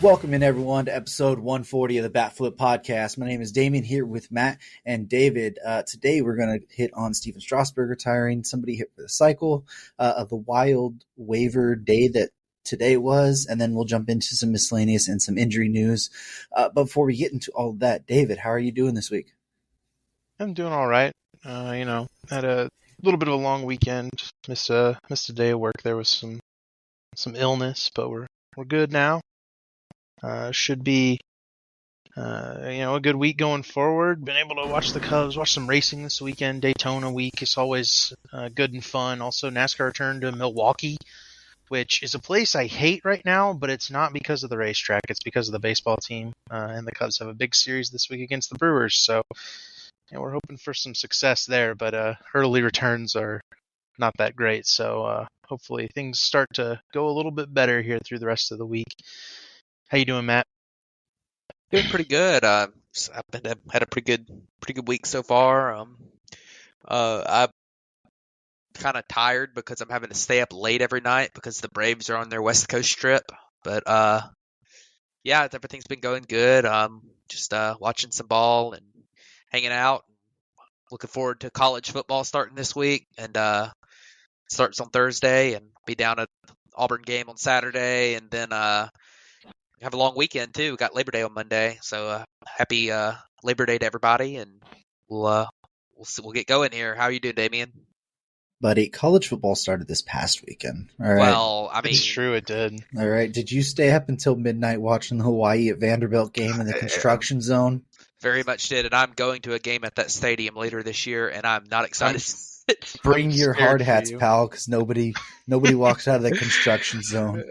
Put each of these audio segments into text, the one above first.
Welcome in, everyone, to episode 140 of the Bat Flip Podcast. My name is Damien, here with Matt and David. Today, we're going to hit on Stephan Strasburg retiring. Somebody hit for the cycle of the wild waiver day that today was, and then we'll jump into some miscellaneous and some injury news. But before we get into all of that, David, how are you doing this week? I'm doing all right. Had a little bit of a long weekend. Missed a day of work. There was some illness, but we're good now. Should be a good week going forward. Been able to watch the Cubs, watch some racing this weekend. Daytona week is always good and fun. Also, NASCAR returned to Milwaukee, which is a place I hate right now, but it's not because of the racetrack. It's because of the baseball team. And the Cubs have a big series this week against the Brewers, so we're hoping for some success there. But early returns are not that great, so hopefully things start to go a little bit better here through the rest of the week. How you doing, Matt? Doing pretty good. I've had a pretty good week so far. I'm kind of tired because I'm having to stay up late every night because the Braves are on their West Coast trip. But yeah, everything's been going good. Just watching some ball and hanging out. Looking forward to college football starting this week, and starts on Thursday, and be down at the Auburn game on Saturday, and then have a long weekend too. We got Labor Day on Monday, so happy Labor Day to everybody, and we'll get going here. How are you doing, Damien? Buddy, college football started this past weekend. All right. Well, I mean, it's true, it did. All right. Did you stay up until midnight watching the Hawaii at Vanderbilt game in the construction zone? Very much did, and I'm going to a game at that stadium later this year, and I'm not excited. Bring your hard hats, pal, because nobody walks out of the construction zone.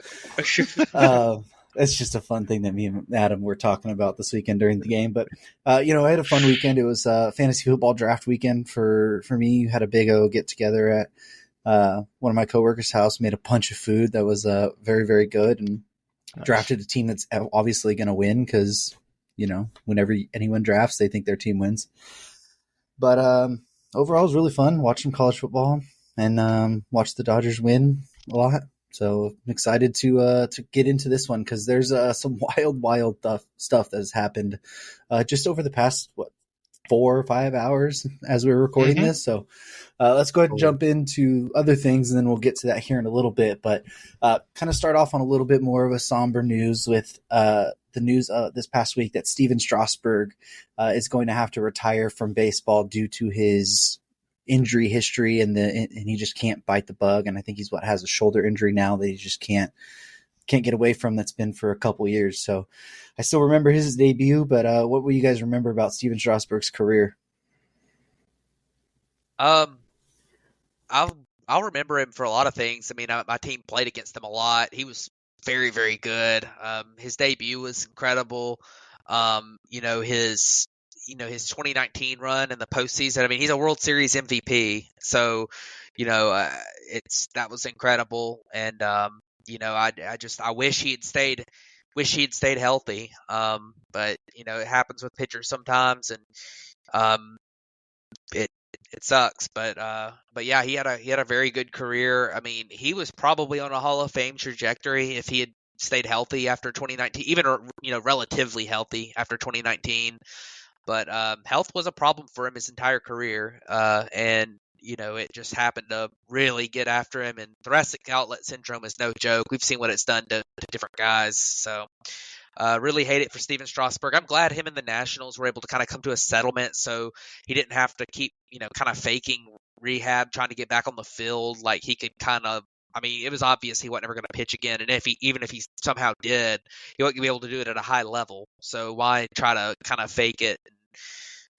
It's just a fun thing that me and Adam were talking about this weekend during the game. But, I had a fun weekend. It was fantasy football draft weekend for me. Had a big get together at one of my coworkers' house, made a punch of food that was very, very good, and drafted a team that's obviously going to win because, whenever anyone drafts, they think their team wins. But overall, it was really fun watching college football and watch the Dodgers win a lot. So I'm excited to get into this one because there's some wild stuff that has happened just over the past 4 or 5 hours as we were recording this. So let's go ahead and jump into other things, and then we'll get to that here in a little bit. But kind of start off on a little bit more of a somber news with the news this past week that Stephan Strasburg is going to have to retire from baseball due to his injury history, and he just can't bite the bug. And I think he's has a shoulder injury now that he just can't get away from. That's been for a couple years. So I still remember his debut, but what will you guys remember about Stephan Strasburg's career? I'll remember him for a lot of things. I mean, my team played against him a lot. He was very, very good. His debut was incredible. His 2019 run in the postseason. I mean, he's a World Series MVP. So, that was incredible. And, I wish he had stayed healthy. But, it happens with pitchers sometimes, and it sucks. But yeah, he had a very good career. I mean, he was probably on a Hall of Fame trajectory if he had stayed healthy after 2019, even, relatively healthy after 2019. But health was a problem for him his entire career, and it just happened to really get after him. And thoracic outlet syndrome is no joke. We've seen what it's done to different guys. So really hate it for Stephan Strasburg. I'm glad him and the Nationals were able to kind of come to a settlement, so he didn't have to keep kind of faking rehab, trying to get back on the field. Like, he could kind of. I mean, it was obvious he wasn't ever going to pitch again, and even if he somehow did, he wasn't going to be able to do it at a high level. So why try to kind of fake it?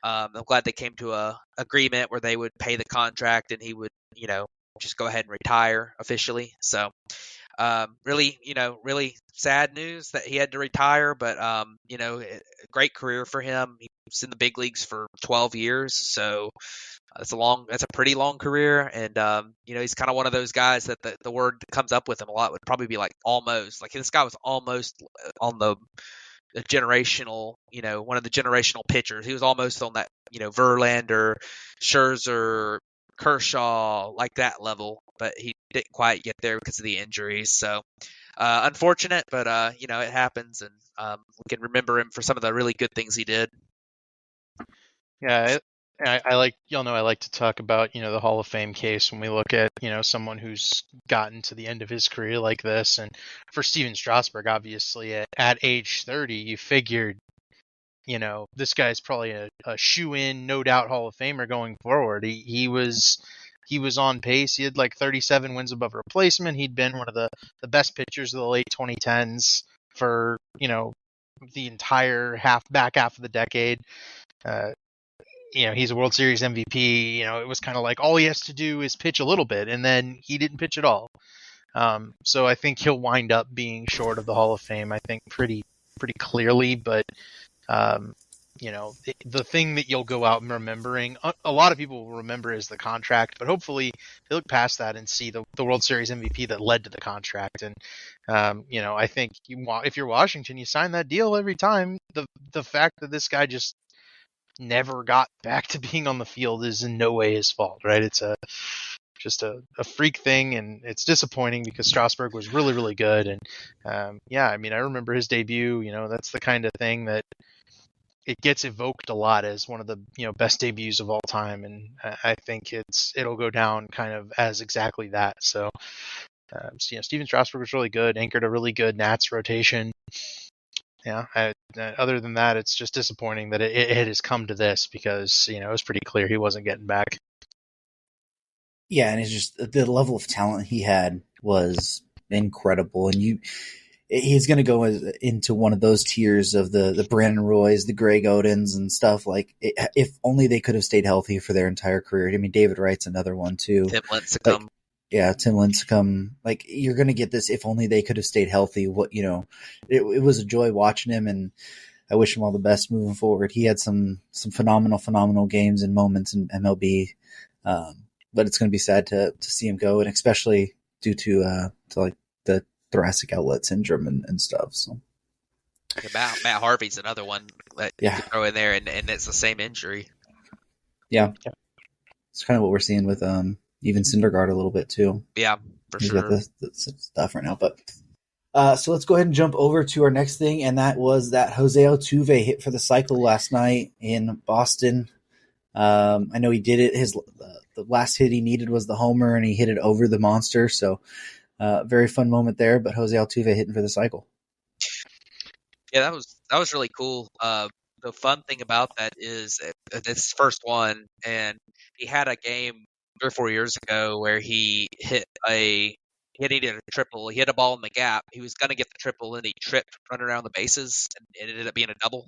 I'm glad they came to a agreement where they would pay the contract and he would, just go ahead and retire officially. So really sad news that he had to retire, but great career for him. He was in the big leagues for 12 years, so that's a pretty long career. And he's kind of one of those guys that the word that comes up with him a lot would probably be like almost. Like, this guy was almost on the generational, one of the generational pitchers. He was almost on that, Verlander, Scherzer, Kershaw, like that level, but he didn't quite get there because of the injuries. So unfortunate, but it happens, and we can remember him for some of the really good things he did. Yeah, I like, I like to talk about, the Hall of Fame case when we look at, someone who's gotten to the end of his career like this. And for Stephan Strasburg, obviously at age 30, you figured, this guy's probably a shoe-in, no doubt Hall of Famer going forward. He was on pace. He had like 37 wins above replacement. He'd been one of the best pitchers of the late 2010s for, the entire back half of the decade. He's a World Series MVP. It was kind of like all he has to do is pitch a little bit, and then he didn't pitch at all. So I think he'll wind up being short of the Hall of Fame, I think, pretty clearly. But the thing that you'll go out and remembering, a lot of people will remember is the contract, but hopefully they look past that and see the World Series MVP that led to the contract. And I think if you're Washington, you sign that deal every time. The fact that this guy just never got back to being on the field is in no way his fault, right? It's just a freak thing, and it's disappointing because Strasburg was really, really good. And I remember his debut. That's the kind of thing that it gets evoked a lot as one of the best debuts of all time, and I think it'll go down kind of as exactly that. So Stephan Strasburg was really good, anchored a really good Nats rotation. Yeah, other than that, it's just disappointing that it has come to this because it was pretty clear he wasn't getting back. Yeah, and it's just the level of talent he had was incredible, and he's going to go into one of those tiers of the Brandon Roys, the Greg Odens, and stuff. Like, if only they could have stayed healthy for their entire career. I mean, David Wright's another one too. Tim Lincecum. Tim Lincecum. Like, you're going to get this if only they could have stayed healthy. It was a joy watching him, and I wish him all the best moving forward. He had some phenomenal games and moments in MLB, but it's going to be sad to see him go, and especially due to like the thoracic outlet syndrome and stuff. So Matt Harvey's another one that you can throw in there, and it's the same injury. Yeah. It's kind of what we're seeing with even Syndergaard a little bit too. Yeah, for sure. Got the stuff right now, but so let's go ahead and jump over to our next thing, and that was that Jose Altuve hit for the cycle last night in Boston. I know he did it. The last hit he needed was the homer, and he hit it over the monster. So very fun moment there. But Jose Altuve hitting for the cycle. Yeah, that was really cool. The fun thing about that is it's his first one, and he had a game 3 or 4 years ago where he needed a triple. He hit a ball in the gap. He was going to get the triple, and he tripped running around the bases, and it ended up being a double.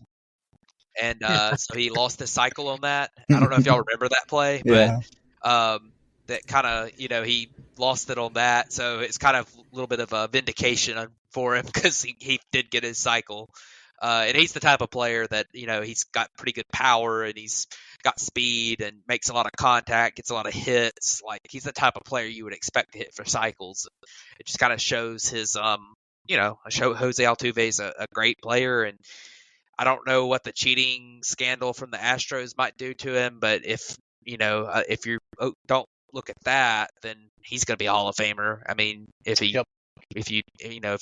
And so he lost his cycle on that. I don't know if y'all remember that play, but that kind of, he lost it on that. So it's kind of a little bit of a vindication for him because he did get his cycle. And he's the type of player that, he's got pretty good power, and he's got speed and makes a lot of contact, gets a lot of hits. Like, he's the type of player you would expect to hit for cycles. It just kind of shows his, Jose Altuve is a great player, and I don't know what the cheating scandal from the Astros might do to him, but if you don't look at that, then he's going to be a Hall of Famer. I mean, if you're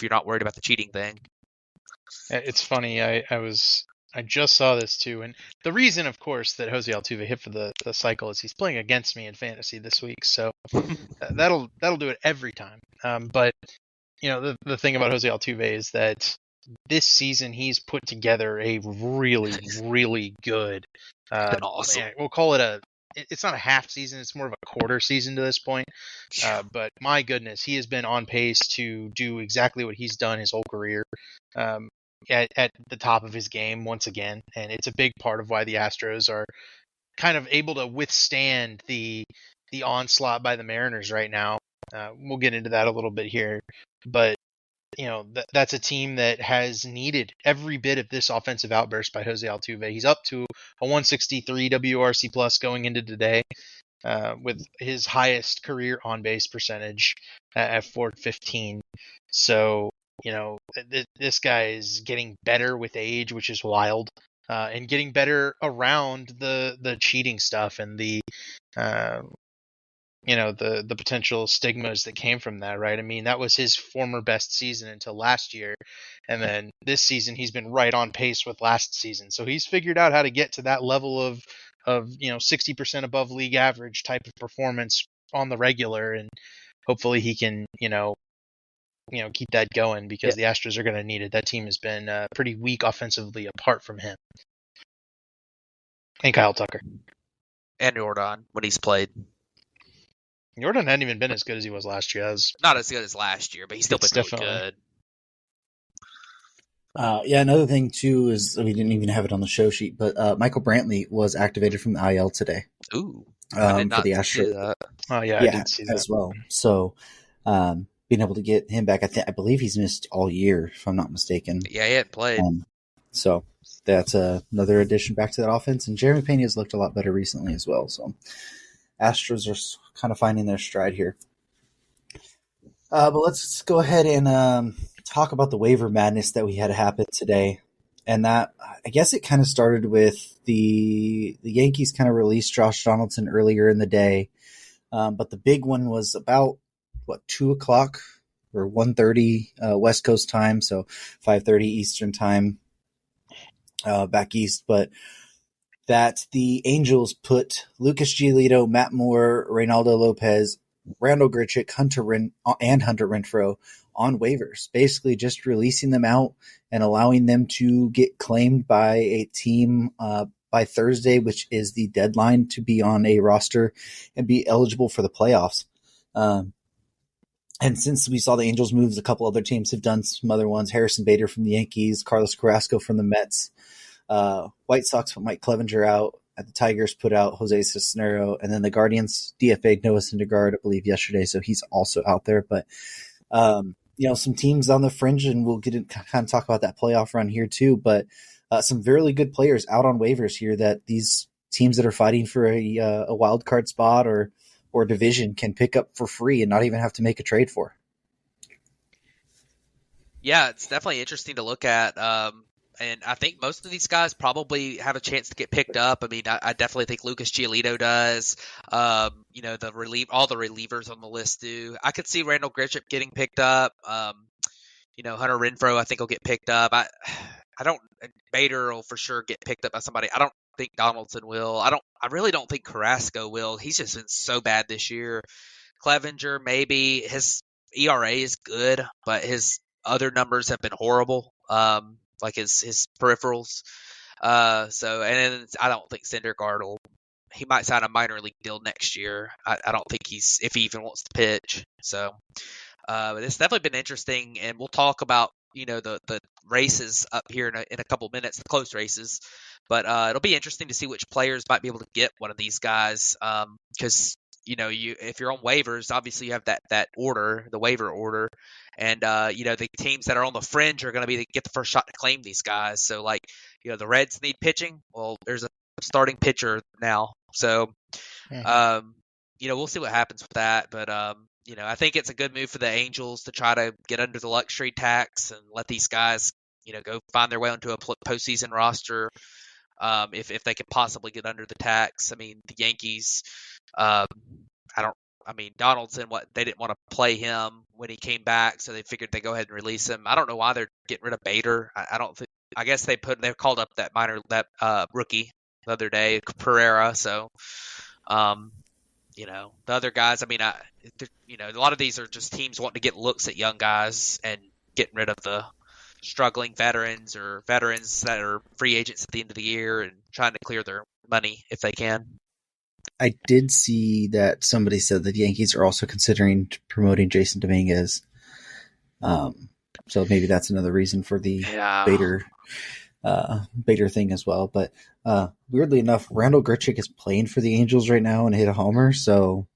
not worried about the cheating thing. It's funny. I just saw this too, and the reason, of course, that Jose Altuve hit for the cycle is he's playing against me in fantasy this week, so that'll do it every time. But the thing about Jose Altuve is that this season he's put together a really, really good. Awesome. We'll call it it's not a half season; it's more of a quarter season to this point. But my goodness, he has been on pace to do exactly what he's done his whole career. At the top of his game once again, and it's a big part of why the Astros are kind of able to withstand the onslaught by the Mariners right now. We'll get into that a little bit here, but that's a team that has needed every bit of this offensive outburst by Jose Altuve. He's up to a 163 WRC plus going into today, with his highest career on base percentage at .415. So this guy is getting better with age, which is wild, and getting better around the cheating stuff and the the potential stigmas that came from that, right? I mean, that was his former best season until last year, and then this season he's been right on pace with last season. So he's figured out how to get to that level of 60% above league average type of performance on the regular, and hopefully he can keep that going, because the Astros are going to need it. That team has been pretty weak offensively apart from him and Kyle Tucker and Jordan when he's played. Jordan hadn't even been as good as he was last year. That was not as good as last year, but he's still been really good. Another thing too is we didn't even have it on the show sheet, but Michael Brantley was activated from the IL today. Ooh, I did not for the Astros. That. Oh yeah, I did see that as well. So being able to get him back, I believe he's missed all year, if I'm not mistaken. Yeah, he hadn't played. So that's another addition back to that offense. And Jeremy Pena has looked a lot better recently as well. So Astros are kind of finding their stride here. But let's go ahead and talk about the waiver madness that we had happen today. And that, I guess it kind of started with the Yankees kind of released Josh Donaldson earlier in the day. But the big one was about, 2 o'clock or 1:30 West Coast time, so 5:30 Eastern time back east. But that the Angels put Lucas Giolito, Matt Moore, Reynaldo Lopez, Randall Grichuk, Hunter Renfroe on waivers, basically just releasing them out and allowing them to get claimed by a team by Thursday, which is the deadline to be on a roster and be eligible for the playoffs. And since we saw the Angels moves, a couple other teams have done some other ones. Harrison Bader from the Yankees, Carlos Carrasco from the Mets. White Sox put Mike Clevenger out. The Tigers put out Jose Cisnero. And then the Guardians DFA'd Noah Syndergaard, I believe, yesterday. So he's also out there. But, some teams on the fringe, and we'll get in, kind of talk about that playoff run here too. But some really good players out on waivers here that these teams that are fighting for a wild card spot or division can pick up for free and not even have to make a trade for. Yeah, it's definitely interesting to look at. And I think most of these guys probably have a chance to get picked up. I mean, I definitely think Lucas Giolito does. All the relievers on the list do. I could see Randall Grichuk getting picked up. Hunter Renfroe, I think, will get picked up. Bader will for sure get picked up by somebody. I don't think Donaldson will. I really don't think Carrasco will. He's just been so bad this year. Clevenger, maybe. His ERA is good, but his other numbers have been horrible. Like his peripherals. And then I don't think Syndergaard he might sign a minor league deal next year. I don't think if he even wants to pitch. So, it's definitely been interesting, and we'll talk about, the races up here in a couple minutes, the close races. But it'll be interesting to see which players might be able to get one of these guys. Because if you're on waivers, obviously you have that order, the waiver order, and the teams that are on the fringe are going to get the first shot to claim these guys. So the Reds need pitching. Well, there's a starting pitcher now, so we'll see what happens with that. But I think it's a good move for the Angels to try to get under the luxury tax and let these guys go find their way onto a postseason roster. If they can possibly get under the tax. I mean, the Yankees, Donaldson, they didn't want to play him when he came back, so they figured they'd go ahead and release him. I don't know why they're getting rid of Bader. I guess they called up that rookie the other day, Pereira. So, the other guys, a lot of these are just teams wanting to get looks at young guys and getting rid of the struggling veterans or veterans that are free agents at the end of the year and trying to clear their money if they can. I did see that somebody said that the Yankees are also considering promoting Jason Dominguez. So maybe that's another reason for the Bader thing as well. But weirdly enough, Randall Grichuk is playing for the Angels right now and hit a homer. So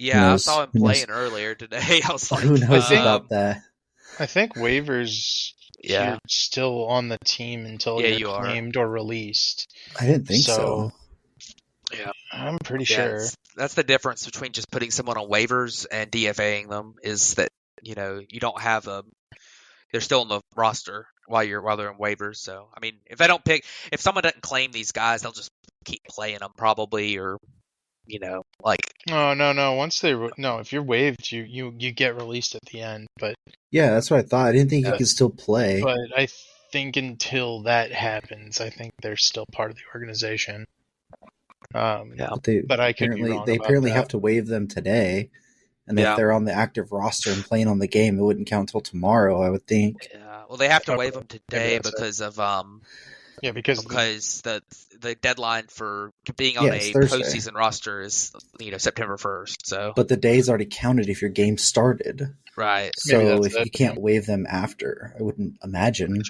I saw him playing earlier today. I was like, who knows about that? I think waivers you're still on the team until you're claimed or released. I didn't think so. Yeah, I'm pretty sure. That's the difference between just putting someone on waivers and DFAing them is that, you don't have they're still on the roster while they're on waivers. So, if someone doesn't claim these guys, they'll just keep playing them probably, or Like No. If you're waived, you get released at the end. But Yeah, that's what I thought. I didn't think you could still play. But I think until that happens, I think they're still part of the organization. But I could be wrong. They about apparently that. have to waive them today, and if Yeah. they're on the active roster and playing on the game, it wouldn't count until tomorrow, I would think. Yeah. Well, they have to Okay. waive them today that's it. because of because the deadline for being on Yeah, it's a Thursday. postseason roster is September 1st. So But the day's already counted if your game started. right. Maybe So that's if it. you can't waive them after, I wouldn't imagine.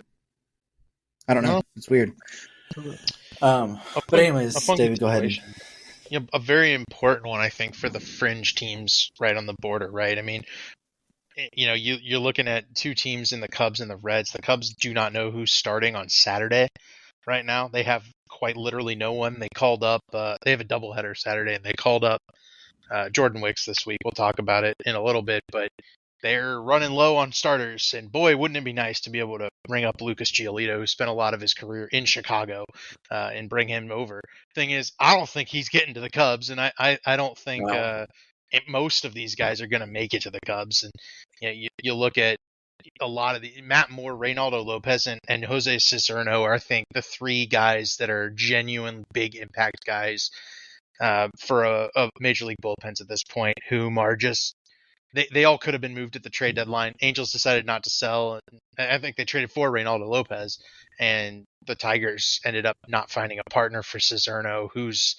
I don't know. No. It's weird. But anyways, David, go ahead. Yeah, a very important one, I think, for the fringe teams right on the border, right? I mean, you're looking at two teams in the Cubs and the Reds. The Cubs do not know who's starting on Saturday right now. They have quite literally no one. They called up, they have a doubleheader Saturday, and they called up Jordan Wicks this week. We'll talk about it in a little bit, but they're running low on starters, and boy, wouldn't it be nice to be able to bring up Lucas Giolito, who spent a lot of his career in Chicago, and bring him over. Thing is, I don't think he's getting to the Cubs, and I don't think most of these guys are going to make it to the Cubs. And you look at a lot of the Matt Moore, Reynaldo Lopez, and Jose Cicerno are, I think, the three guys that are genuine big impact guys for a major league bullpens at this point, whom are just they all could have been moved at the trade deadline. Angels decided not to sell. I think they traded for Reynaldo Lopez, and the Tigers ended up not finding a partner for Cicerno, who's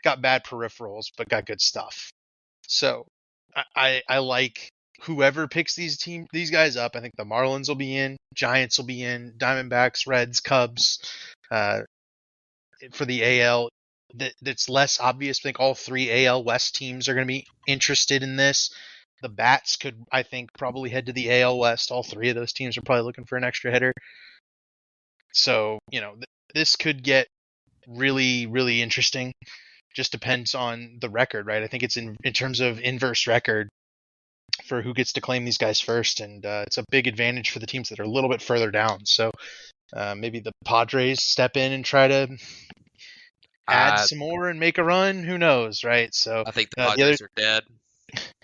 got bad peripherals but got good stuff. So I like whoever picks these guys up. I think the Marlins will be in, Giants will be in, Diamondbacks, Reds, Cubs. For the AL, that's less obvious. I think all three AL West teams are going to be interested in this. The Bats could, I think, probably head to the AL West. All three of those teams are probably looking for an extra hitter. So, this could get really, really interesting. Just depends on the record, right? I think it's in terms of inverse record for who gets to claim these guys first, and it's a big advantage for the teams that are a little bit further down. So maybe the Padres step in and try to add some more and make a run. Who knows, right? So I think the Padres are dead.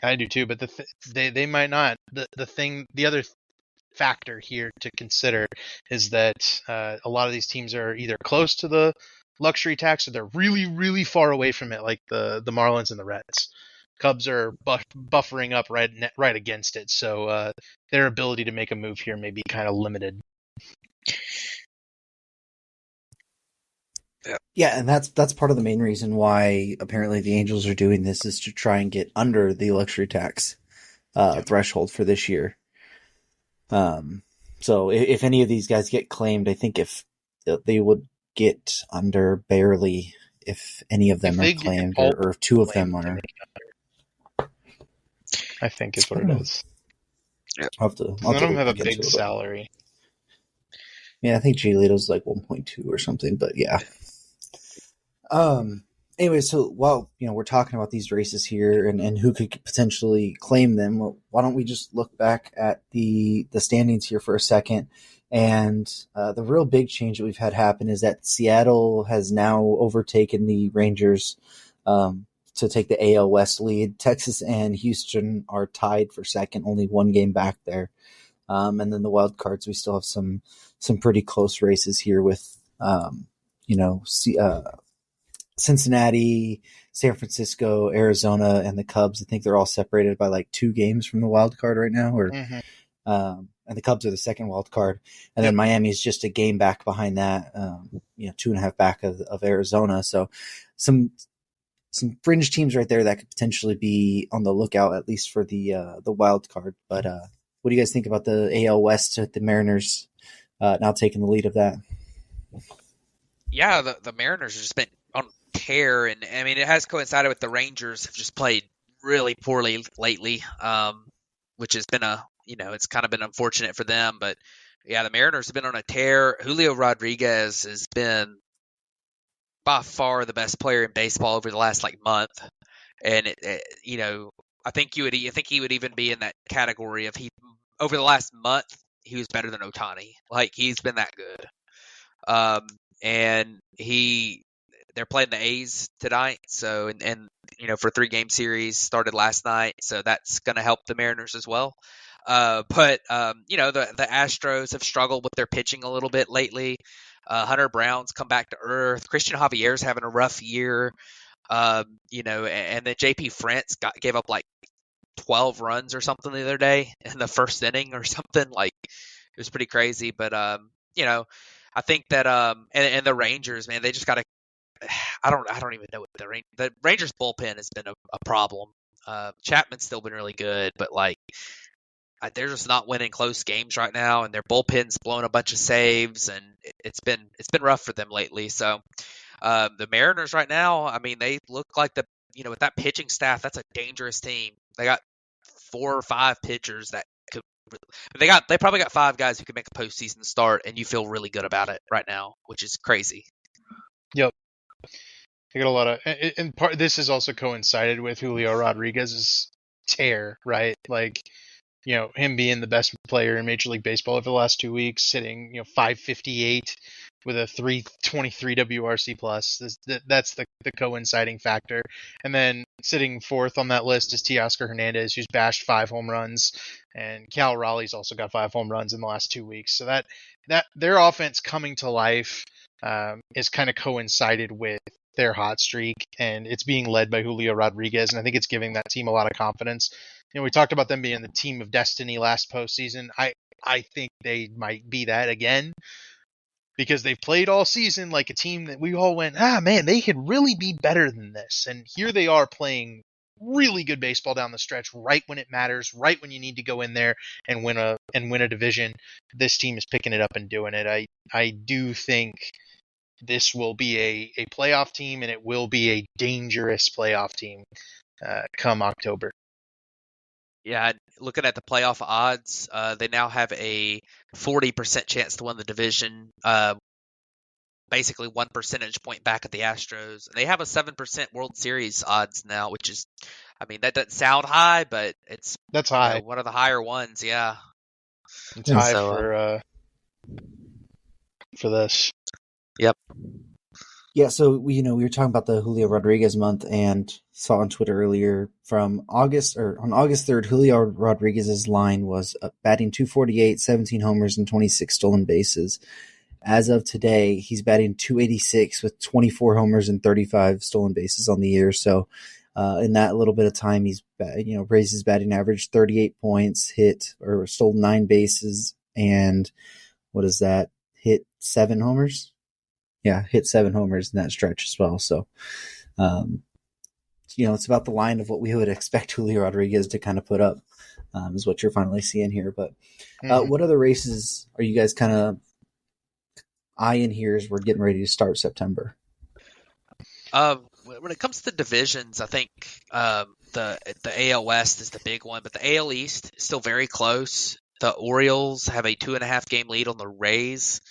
I do too, but they might not. The other factor here to consider is that a lot of these teams are either close to the luxury tax or they're really, really far away from it, like the Marlins and the Reds. Cubs are buffering up right against it, so their ability to make a move here may be kind of limited. Yeah, and that's part of the main reason why apparently the Angels are doing this is to try and get under the luxury tax threshold for this year. So if any of these guys get claimed, I think if they would get under barely if any of them are claimed, or if two of them are. I think is what it is. I'll have to None of them have a big salary. Yeah, I think Giolito's like 1.2 or something, but yeah. Anyway, so while we're talking about these races here and who could potentially claim them, well, why don't we just look back at the standings here for a second? And the real big change that we've had happen is that Seattle has now overtaken the Rangers to take the AL West lead. Texas and Houston are tied for second, only one game back there. And then the wild cards, we still have some pretty close races here with Cincinnati, San Francisco, Arizona, and the Cubs. I think they're all separated by like 2 games from the wild card right now, and the Cubs are the second wild card, and then Miami's just a game back behind that, 2.5 back of Arizona. So some fringe teams right there that could potentially be on the lookout, at least for the wild card. But what do you guys think about the AL West with the Mariners now taking the lead of that? Yeah, the Mariners have just been on tear, and I mean it has coincided with the Rangers have just played really poorly lately, which has been it's kind of been unfortunate for them. But yeah, the Mariners have been on a tear. Julio Rodriguez has been by far the best player in baseball over the last month, and I think he would even be in that category of over the last month he was better than Ohtani. Like he's been that good. And they're playing the A's tonight. So and for 3-game series started last night, so that's going to help the Mariners as well. But the Astros have struggled with their pitching a little bit lately. Hunter Brown's come back to earth. Christian Javier's having a rough year. And then JP France gave up like 12 runs or something the other day in the first inning or something. Like, it was pretty crazy. But I think that and the Rangers, man, they just got to. I don't even know what the Rangers bullpen has been a problem. Chapman's still been really good, but like they're just not winning close games right now, and their bullpen's blown a bunch of saves, and it's been rough for them lately. So the Mariners right now, I mean, they look like with that pitching staff, that's a dangerous team. They got 4 or 5 pitchers that could. They probably got 5 guys who could make a postseason start, and you feel really good about it right now, which is crazy. Yep. I got a lot of, and part. This has also coincided with Julio Rodriguez's tear, right? Like, him being the best player in Major League Baseball over the last 2 weeks, hitting, 558 with a 323 WRC plus. That's the coinciding factor. And then sitting fourth on that list is Teoscar Hernandez, who's bashed 5 home runs, and Cal Raleigh's also got 5 home runs in the last 2 weeks. So that their offense coming to life is kind of coincided with their hot streak, and it's being led by Julio Rodriguez, and I think it's giving that team a lot of confidence. We talked about them being the team of destiny last postseason. I think they might be that again, because they've played all season like a team that we all went, man, they could really be better than this. And here they are playing really good baseball down the stretch, right when it matters, right when you need to go in there and win a division. This team is picking it up and doing it. I do think this will be a playoff team, and it will be a dangerous playoff team come October. Yeah, looking at the playoff odds, they now have a 40% chance to win the division, basically 1 percentage point back at the Astros. They have a 7% World Series odds now, which is, I mean, that doesn't sound high, but that's high. One of the higher ones, yeah. It's high for this. Yep. Yeah, so we were talking about the Julio Rodriguez month, and saw on Twitter earlier on August 3rd, Julio Rodriguez's line was batting .248, 17 homers, and 26 stolen bases. As of today, he's batting .286 with 24 homers and 35 stolen bases on the year. So in that little bit of time, he's raised his batting average 38 points, hit or stole 9 bases, and what is that? Hit 7 homers. Yeah, hit 7 homers in that stretch as well. So, it's about the line of what we would expect Julio Rodriguez to kind of put up, is what you're finally seeing here. But what other races are you guys kind of eyeing here as we're getting ready to start September? When it comes to divisions, I think the AL West is the big one, but the AL East is still very close. The Orioles have a 2.5 game lead on the Rays.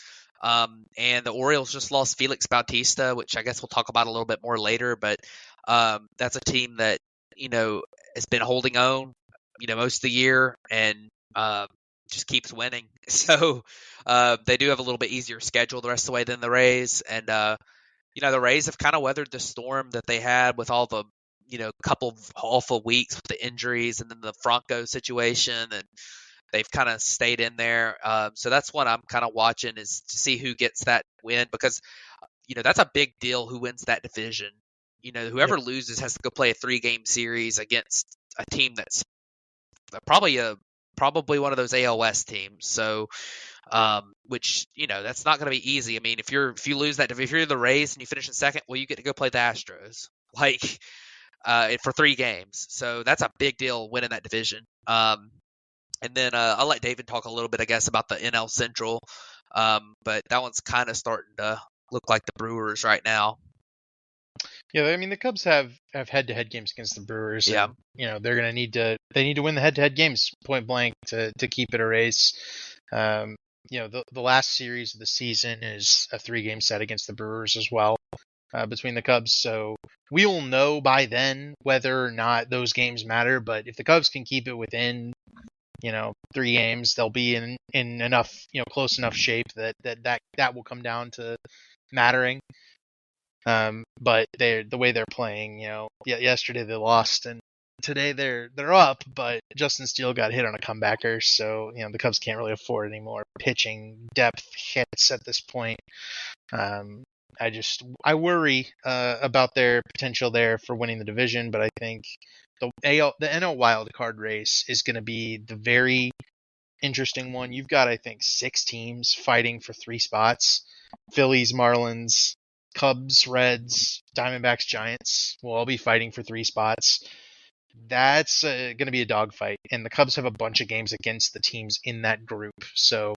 And the Orioles just lost Felix Bautista, which I guess we'll talk about a little bit more later, but that's a team that, has been holding on, most of the year, and just keeps winning. So they do have a little bit easier schedule the rest of the way than the Rays. And, the Rays have kind of weathered the storm that they had with all the, couple of awful weeks with the injuries and then the Franco situation, and they've kind of stayed in there. So that's what I'm kind of watching, is to see who gets that win, because, that's a big deal who wins that division. Whoever loses has to go play a 3-game series against a team that's probably one of those AL West teams. So, which, that's not going to be easy. I mean, if you lose that, if you're the Rays and you finish in second, well, you get to go play the Astros, like, for 3 games. So that's a big deal winning that division. And then I'll let David talk a little bit, I guess, about the NL Central. But that one's kind of starting to look like the Brewers right now. Yeah, I mean, the Cubs have head-to-head games against the Brewers. Yeah. And, they're going to need to win the head-to-head games point blank to keep it a race. The last series of the season is a 3-game set against the Brewers as well, between the Cubs. So we will know by then whether or not those games matter. But if the Cubs can keep it within 3 games, they'll be in enough, close enough shape that will come down to mattering. But the way they're playing, yesterday they lost and today they're up, but Justin Steele got hit on a comebacker, so the Cubs can't really afford any more pitching depth hits at this point. I worry about their potential there for winning the division, but I think the NL wild card race is going to be the very interesting one. You've got, I think, 6 teams fighting for 3 spots: Phillies, Marlins, Cubs, Reds, Diamondbacks, Giants will all be fighting for 3 spots. That's going to be a dogfight, and the Cubs have a bunch of games against the teams in that group. So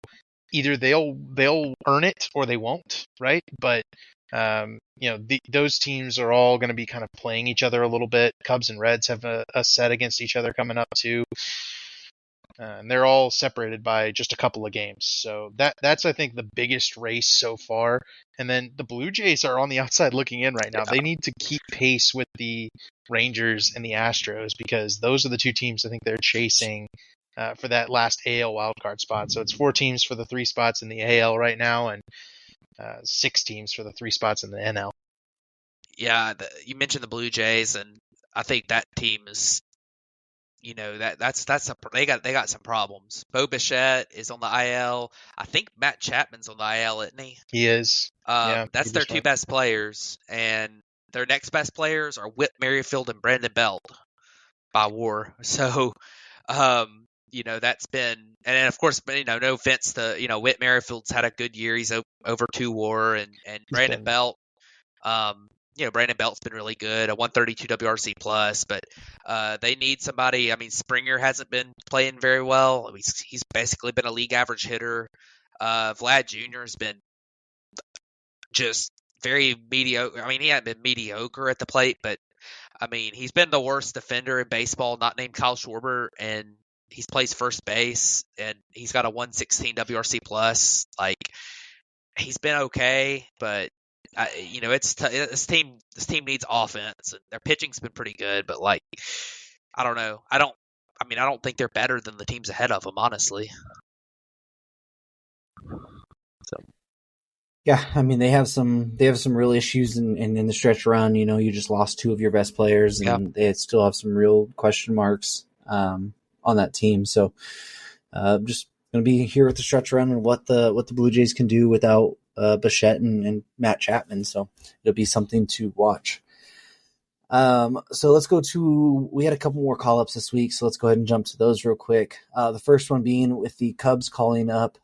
either they'll earn it or they won't, right? But those teams are all going to be kind of playing each other a little bit. Cubs and Reds have a set against each other coming up too. And they're all separated by just a couple of games. So that's, I think, the biggest race so far. And then the Blue Jays are on the outside looking in right now. Yeah. They need to keep pace with the Rangers and the Astros because those are the 2 teams I think they're chasing for that last AL wildcard spot. So it's 4 teams for the 3 spots in the AL right now and 6 teams for the 3 spots in the NL. Yeah, you mentioned the Blue Jays, and I think that team is... they got some problems. Bo Bichette is on the IL. I think Matt Chapman's on the IL, isn't he? He is. That's their 2 best players, and their next best players are Whit Merrifield and Brandon Belt by WAR. So, that's been, and then of course, no offense to Whit Merrifield's had a good year. He's over 2 WAR, and Brandon Belt. Brandon Belt's been really good, a 132 WRC plus, but they need somebody. I mean, Springer hasn't been playing very well. He's basically been a league average hitter. Vlad Jr. has been just very mediocre. I mean, he hasn't been mediocre at the plate, but I mean, he's been the worst defender in baseball, not named Kyle Schwarber, and he plays first base, and he's got a 116 WRC plus. Like, he's been okay, but this team needs offense. And their pitching's been pretty good, but I don't know. I don't think they're better than the teams ahead of them, honestly. So, yeah, I mean they have some real issues in the stretch run. You just lost 2 of your best players, and they still have some real question marks on that team. So, just going to be here with the stretch run and what the Blue Jays can do without Bichette and Matt Chapman, so it'll be something to watch. So let's go to, we had a couple more call-ups this week, so let's go ahead and jump to those real quick. The first one being with the Cubs calling up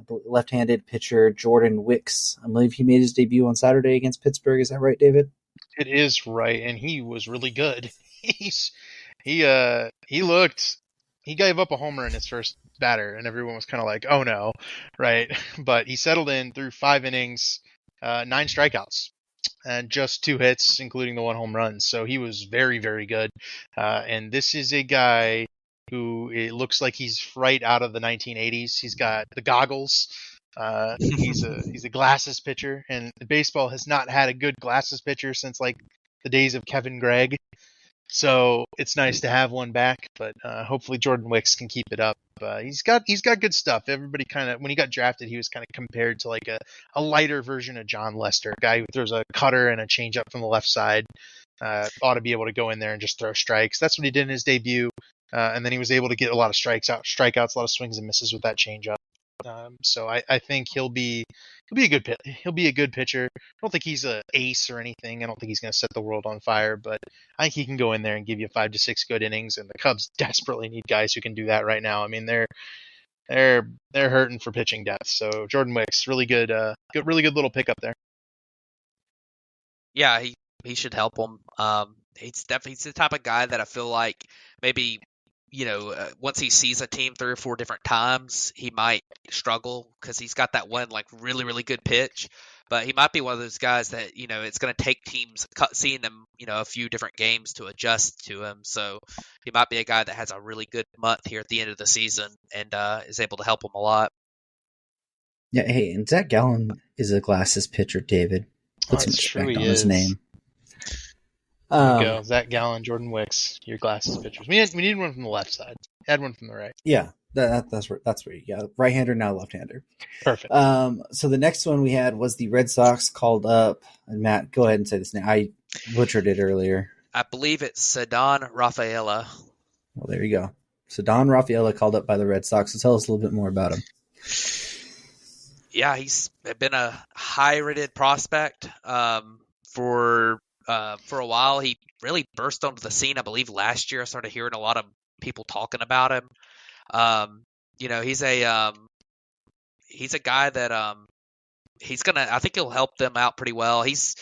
left-handed pitcher Jordan Wicks. I believe he made his debut on Saturday against Pittsburgh. Is that right, David? It is right, and he was really good. He gave up a homer in his first batter, and everyone was kind of like, oh no, right? But he settled in through 5 innings, 9 strikeouts, and just 2 hits, including the 1 home run. So he was very, very good. And this is a guy who it looks like he's right out of the 1980s. He's got the goggles. He's a glasses pitcher, and baseball has not had a good glasses pitcher since the days of Kevin Gregg. So it's nice to have one back, but hopefully Jordan Wicks can keep it up. He's got good stuff. Everybody kind of, when he got drafted, he was kind of compared to a lighter version of John Lester, a guy who throws a cutter and a changeup from the left side. Ought to be able to go in there and just throw strikes. That's what he did in his debut, and then he was able to get a lot of strikeouts, a lot of swings and misses with that changeup. So I think he'll be a good pitcher. I don't think he's an ace or anything. I don't think he's going to set the world on fire, but I think he can go in there and give you 5 to 6 good innings. And the Cubs desperately need guys who can do that right now. I mean, they're hurting for pitching depth. So Jordan Wicks, really good little pickup there. Yeah, he should help them. He's the type of guy that I feel like maybe, once he sees a team 3 or 4 different times, he might struggle because he's got that one really, really good pitch. But he might be one of those guys that, it's going to take teams seeing them, a few different games to adjust to him. So he might be a guy that has a really good month here at the end of the season and is able to help him a lot. Yeah, hey, and Zach Gallen is a glasses pitcher, David. Put some respect on his name. There you go. Zach Gallen, Jordan Wicks, your glasses pitchers. We need one from the left side. Add one from the right. Yeah. That's where you got it. Right-hander, now left-hander. Perfect. So the next one we had was the Red Sox called up. And Matt, go ahead and say this name. I butchered it earlier. I believe it's Ceddanne Rafaela. Well, there you go. Ceddanne Rafaela called up by the Red Sox. So tell us a little bit more about him. Yeah, he's been a high-rated prospect for a while. He really burst onto the scene, I believe, last year. I started hearing a lot of people talking about him. He's a guy that I think he'll help them out pretty well. He's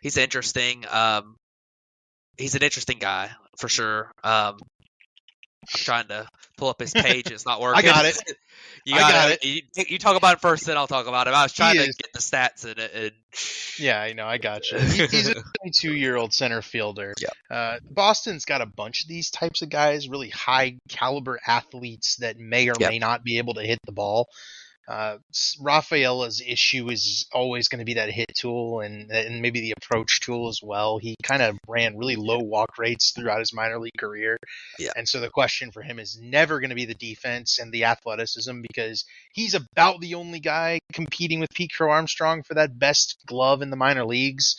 interesting. He's an interesting guy for sure. I'm trying to pull up his page. It's not working. I got it. I got it. You talk about it first, then I'll talk about him. I was trying to get the stats in it. Yeah, I know. I got you. He's a 22-year-old center fielder. Yeah. Boston's got a bunch of these types of guys, really high-caliber athletes that may or may not be able to hit the ball. Rafaela's issue is always going to be that hit tool and maybe the approach tool as well. He kind of ran really low walk rates throughout his minor league career. Yeah. And so the question for him is never going to be the defense and the athleticism, because he's about the only guy competing with Pete Crow Armstrong for that best glove in the minor leagues.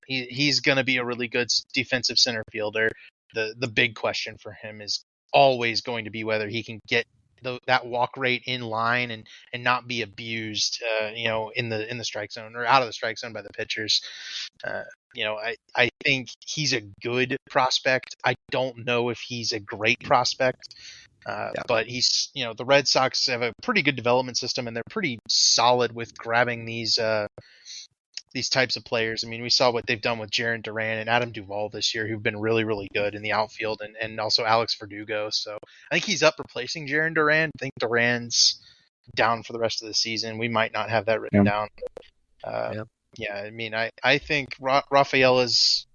He's going to be a really good defensive center fielder. The big question for him is always going to be whether he can get that walk rate in line and not be abused, in the strike zone or out of the strike zone by the pitchers. I think he's a good prospect. I don't know if he's a great prospect, but he's, the Red Sox have a pretty good development system, and they're pretty solid with grabbing these types of players. I mean, we saw what they've done with Jarren Duran and Adam Duvall this year, who've been really, really good in the outfield, and also Alex Verdugo. So I think he's up replacing Jarren Duran. I think Duran's down for the rest of the season. We might not have that written down. Yeah, I mean, I think Rafaela's,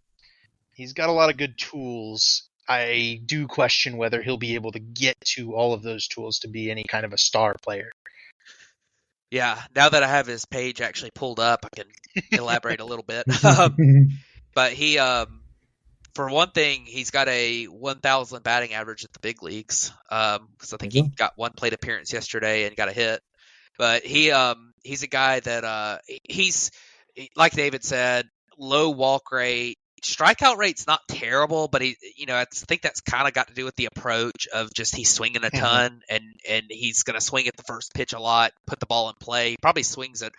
he's got a lot of good tools. I do question whether he'll be able to get to all of those tools to be any kind of a star player. Yeah, now that I have his page actually pulled up, I can elaborate a little bit. But he, for one thing, he's got a 1,000 batting average at the big leagues. Because I think he got one plate appearance yesterday and got a hit. But he's a guy that he's, like David said, low walk rate. Strikeout rate's not terrible, but I think that's kind of got to do with the approach of just he's swinging a ton, and he's going to swing at the first pitch a lot, put the ball in play. He probably swings at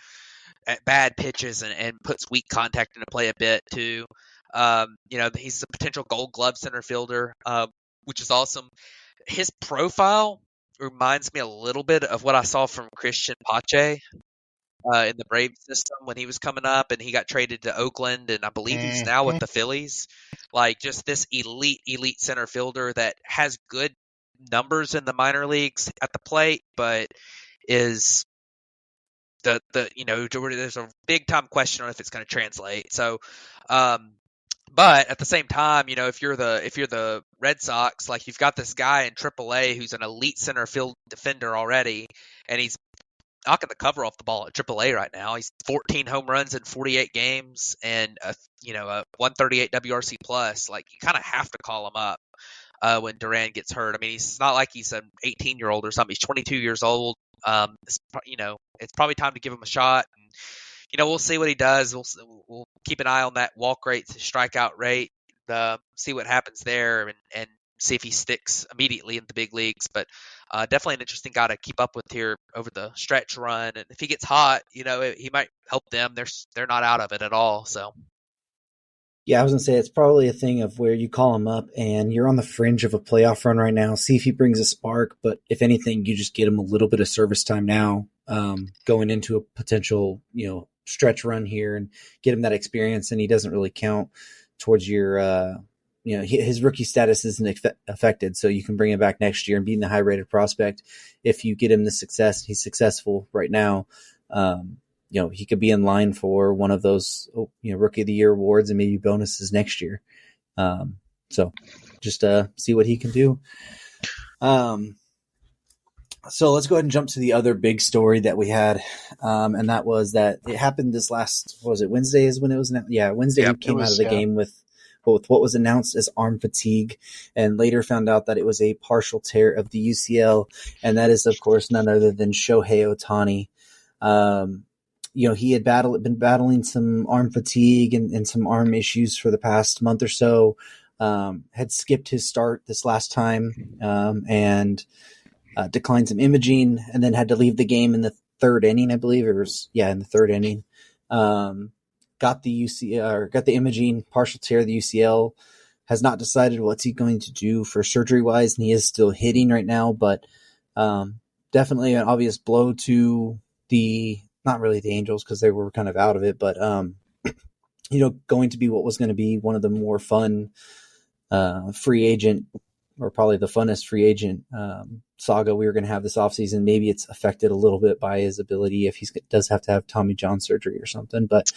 bad pitches and puts weak contact into play a bit too. He's a potential Gold Glove center fielder, which is awesome. His profile reminds me a little bit of what I saw from Christian Pache in the Braves system when he was coming up, and he got traded to Oakland, and I believe he's now with the Phillies. Like, just this elite center fielder that has good numbers in the minor leagues at the plate, but is there's a big time question on if it's going to translate. So, but at the same time, if you're the Red Sox, like, you've got this guy in AAA who's an elite center field defender already, and he's knocking the cover off the ball at AAA right now. He's 14 home runs in 48 games and a 138 WRC plus. Like, you kind of have to call him up when Duran gets hurt. I mean, it's not like he's an 18-year-old or something. He's 22 years old. It's probably time to give him a shot. And, we'll see what he does. We'll keep an eye on that walk rate, strikeout rate, see what happens there, and see if he sticks immediately in the big leagues. But definitely an interesting guy to keep up with here over the stretch run. And if he gets hot, he might help them. They're not out of it at all. So. Yeah, I was going to say it's probably a thing of where you call him up and you're on the fringe of a playoff run right now. See if he brings a spark. But if anything, you just get him a little bit of service time now going into a potential, stretch run here and get him that experience. And he doesn't really count towards your his rookie status isn't affected, so you can bring him back next year and be in the high-rated prospect. If you get him the success, he's successful right now. He could be in line for one of those, Rookie of the Year awards and maybe bonuses next year. So just see what he can do. So let's go ahead and jump to the other big story that we had, and that was that it happened this last, Wednesday is when it was? Wednesday he came out of the game with with what was announced as arm fatigue, and later found out that it was a partial tear of the UCL, and that is, of course, none other than Shohei Ohtani. He had been battling some arm fatigue and some arm issues for the past month or so. Had skipped his start this last time and declined some imaging, and then had to leave the game in the third inning, I believe. In the third inning. Got the imaging, partial tear of the UCL. Has not decided what's he going to do for surgery wise, and he is still hitting right now, but definitely an obvious blow to not really the Angels because they were kind of out of it, but going to be what was going to be one of the more fun free agent, or probably the funnest free agent saga we were going to have this offseason. Maybe it's affected a little bit by his ability if he does have to have Tommy John surgery or something, but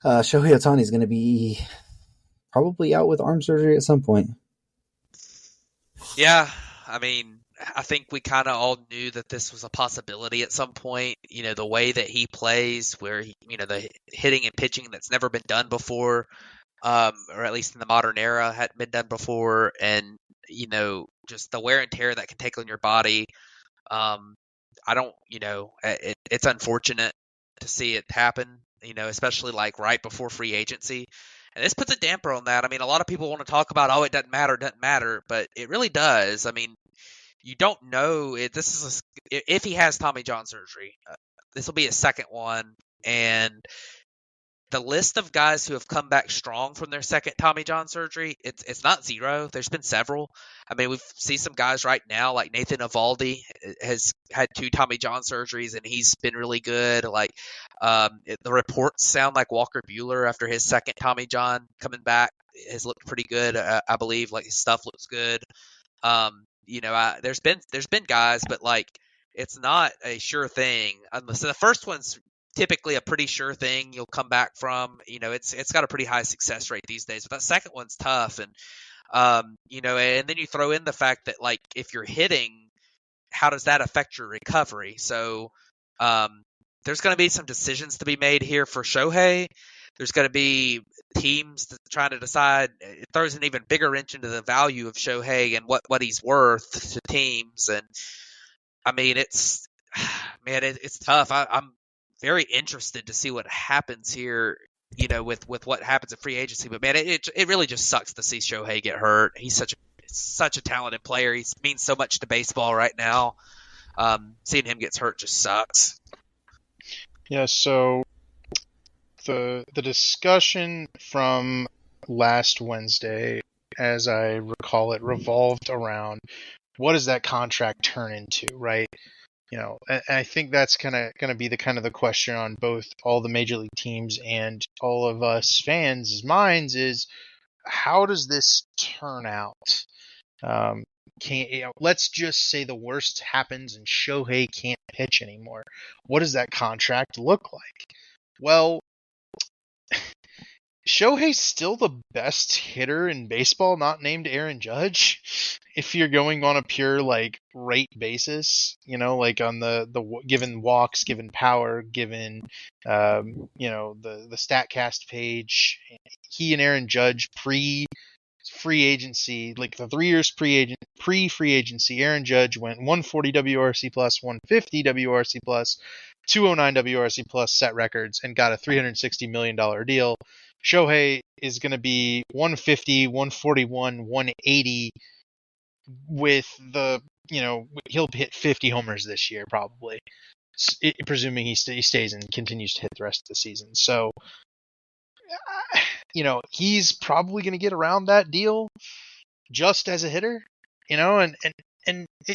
Shohei Ohtani is going to be probably out with arm surgery at some point. Yeah, I mean, I think we kind of all knew that this was a possibility at some point. The way that he plays, where the hitting and pitching that's never been done before, or at least in the modern era hadn't been done before, and just the wear and tear that can take on your body. I don't, it's unfortunate to see it happen. Especially like right before free agency. And this puts a damper on that. I mean, a lot of people want to talk about, it doesn't matter, but it really does. I mean, you don't know if he has Tommy John surgery. This will be his second one, and the list of guys who have come back strong from their second Tommy John surgery, it's not zero. There's been several. I mean, we see some guys right now, like Nathan Eovaldi has had 2 Tommy John surgeries, and he's been really good. Like the reports sound like Walker Buehler after his second Tommy John coming back has looked pretty good. I believe like his stuff looks good. There's been guys, but like it's not a sure thing. So the first one's typically a pretty sure thing you'll come back from. It's got a pretty high success rate these days, but that second one's tough. And and then you throw in the fact that like if you're hitting, how does that affect your recovery? So there's going to be some decisions to be made here for Shohei. There's going to be teams trying to decide. It throws an even bigger wrench into the value of Shohei and what he's worth to teams. And I mean, it's tough. I'm very interested to see what happens here, with what happens in free agency. But man, it really just sucks to see Shohei get hurt. He's such a talented player. He means so much to baseball right now. Seeing him get hurt just sucks. Yeah. So the discussion from last Wednesday, as I recall it, revolved around what does that contract turn into, right? I think that's going to be the question on both all the major league teams and all of us fans' minds is how does this turn out? Let's just say the worst happens and Shohei can't pitch anymore. What does that contract look like? Well, Shohei's still the best hitter in baseball, not named Aaron Judge. If you're going on a pure like rate basis, like on the given walks, given power, given the Statcast page, he and Aaron Judge pre-free agency, like the 3 years pre-free agency, Aaron Judge went 140 WRC plus, 150 WRC plus, 209 WRC plus set records, and got a $360 million deal. Shohei is going to be 150, 141, 180 with he'll hit 50 homers this year probably, presuming he stays and continues to hit the rest of the season. So, he's probably going to get around that deal just as a hitter, and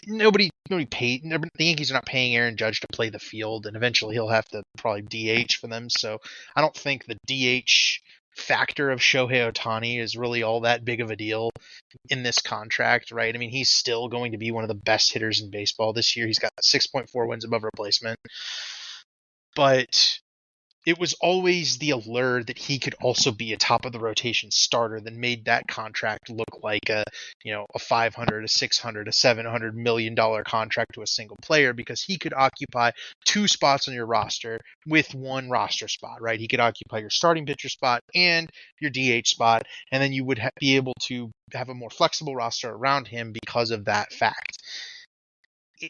nobody paid. The Yankees are not paying Aaron Judge to play the field, and eventually he'll have to probably DH for them. So I don't think the DH factor of Shohei Ohtani is really all that big of a deal in this contract, right? I mean, he's still going to be one of the best hitters in baseball this year. He's got 6.4 wins above replacement. But it was always the allure that he could also be a top of the rotation starter that made that contract look like a 500, a 600, a $700 million contract to a single player, because he could occupy two spots on your roster with one roster spot, right? He could occupy your starting pitcher spot and your DH spot, and then you would be able to have a more flexible roster around him because of that fact.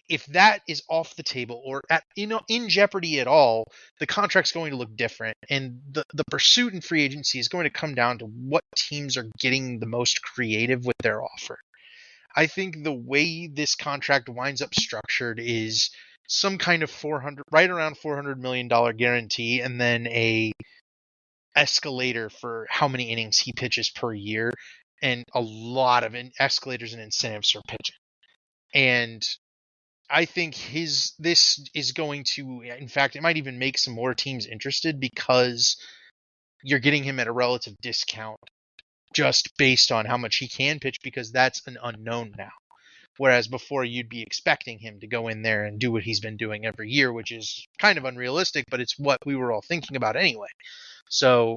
If that is off the table or in jeopardy at all, the contract's going to look different, and the pursuit in free agency is going to come down to what teams are getting the most creative with their offer. I think the way this contract winds up structured is some kind of right around $400 million guarantee, and then a escalator for how many innings he pitches per year, and a lot of escalators and incentives for pitching. And I think this is going to, in fact, it might even make some more teams interested, because you're getting him at a relative discount just based on how much he can pitch, because that's an unknown now. Whereas before, you'd be expecting him to go in there and do what he's been doing every year, which is kind of unrealistic, but it's what we were all thinking about anyway. So,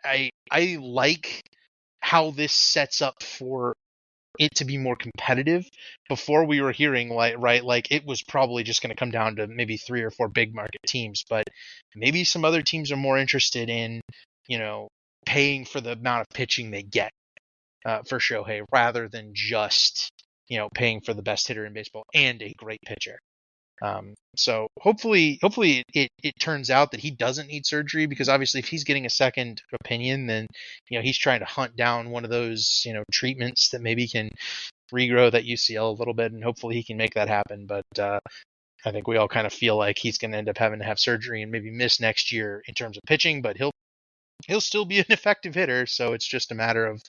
I like how this sets up for it to be more competitive. Before, we were hearing like it was probably just going to come down to maybe 3 or 4 big market teams, but maybe some other teams are more interested in paying for the amount of pitching they get for Shohei, rather than just paying for the best hitter in baseball and a great pitcher. So hopefully it turns out that he doesn't need surgery, because obviously if he's getting a second opinion, then he's trying to hunt down one of those treatments that maybe can regrow that UCL a little bit, and hopefully he can make that happen. But I think we all kind of feel like he's going to end up having to have surgery and maybe miss next year in terms of pitching, but he'll still be an effective hitter. So it's just a matter of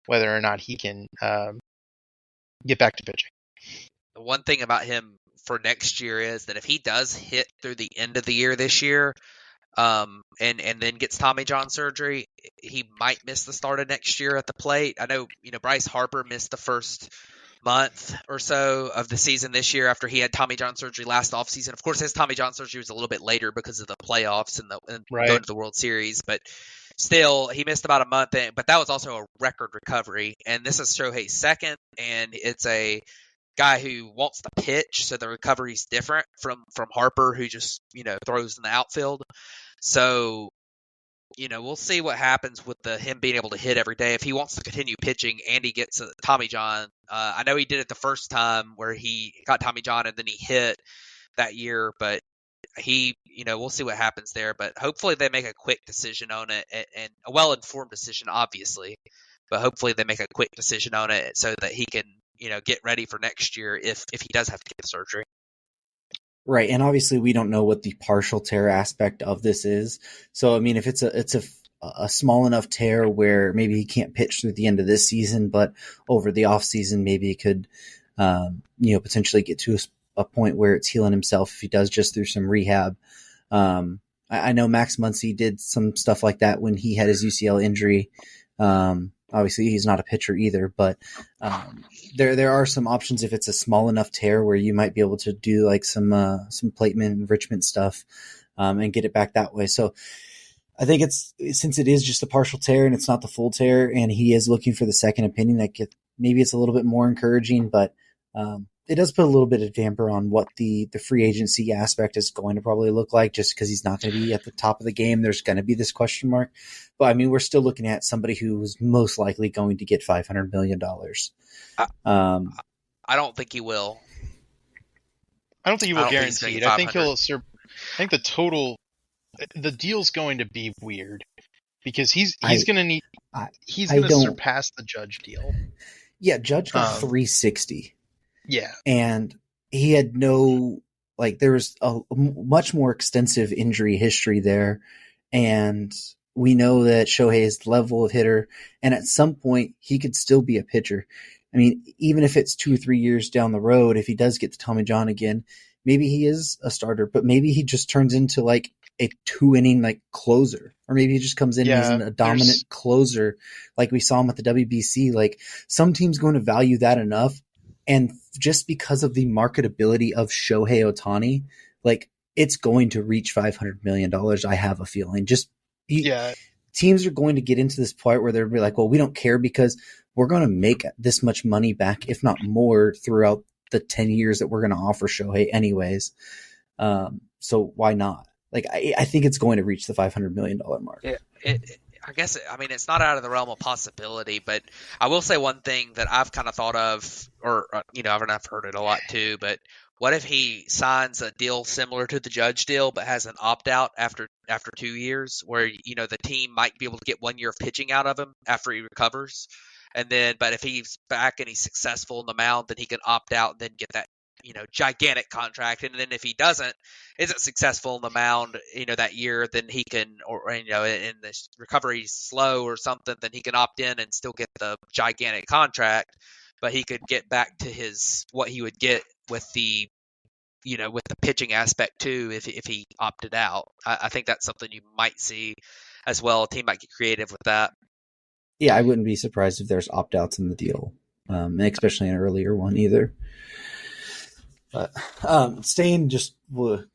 whether or not he can get back to pitching. The one thing about him for next year is that if he does hit through the end of the year this year, and then gets Tommy John surgery, he might miss the start of next year at the plate. I know, Bryce Harper missed the first month or so of the season this year after he had Tommy John surgery last offseason. Of course, his Tommy John surgery was a little bit later because of the playoffs and going to the World Series, but still, he missed about a month, but that was also a record recovery. And this is Shohei's second, and it's a guy who wants to pitch, so the recovery is different from Harper, who just throws in the outfield. So we'll see what happens with him being able to hit every day. If he wants to continue pitching and he gets Tommy John, I know he did it the first time where he got Tommy John and then he hit that year, but we'll see what happens there. But hopefully they make a quick decision on it, and a well-informed decision, obviously, but hopefully they make a quick decision on it so that he can get ready for next year if he does have to get surgery. Right, and obviously we don't know what the partial tear aspect of this is. So I mean, if it's a small enough tear where maybe he can't pitch through the end of this season, but over the off season maybe he could, potentially get to a point where it's healing himself if he does just through some rehab. I know Max Muncy did some stuff like that when he had his UCL injury. Obviously, he's not a pitcher either, but there are some options if it's a small enough tear where you might be able to do like some plate enrichment stuff and get it back that way. So I think since it is just a partial tear and it's not the full tear, and he is looking for the second opinion, maybe it's a little bit more encouraging, but it does put a little bit of damper on what the free agency aspect is going to probably look like, just because he's not going to be at the top of the game. There's going to be this question mark. But I mean, we're still looking at somebody who's most likely going to get $500 million. I don't think he will. I don't think he will guaranteed. I think the deal's going to be weird, because he's going to surpass the Judge deal. Yeah, Judge got 360. Yeah. And he had there was a much more extensive injury history there. And we know that Shohei is the level of hitter, and at some point he could still be a pitcher. I mean, even if it's 2 or 3 years down the road, if he does get to Tommy John again, maybe he is a starter, but maybe he just turns into like a 2-inning closer, or maybe he just comes in as a dominant closer like we saw him at the WBC. Like, some team's going to value that enough. And just because of the marketability of Shohei Ohtani, it's going to reach $500 million. I have a feeling. Yeah. Teams are going to get into this point where they're like, well, we don't care because we're going to make this much money back, if not more, throughout the 10 years that we're going to offer Shohei anyways. So why not? Like, I think it's going to reach the $500 million mark. I guess, it's not out of the realm of possibility, but I will say one thing that I've kind of thought of, or, I've heard it a lot too, but what if he signs a deal similar to the Judge deal, but has an opt-out after 2 years where, the team might be able to get 1 year of pitching out of him after he recovers. And then, but if he's back and he's successful in the mound, then he can opt out and then get that, gigantic contract. And then if he isn't successful in the mound, that year, then he can, or, and the recovery's slow or something, then he can opt in and still get the gigantic contract, but he could get back to what he would get with the, with the pitching aspect too, if he opted out. I think that's something you might see as well. A team might get creative with that. Yeah, I wouldn't be surprised if there's opt-outs in the deal, especially an earlier one either. But staying just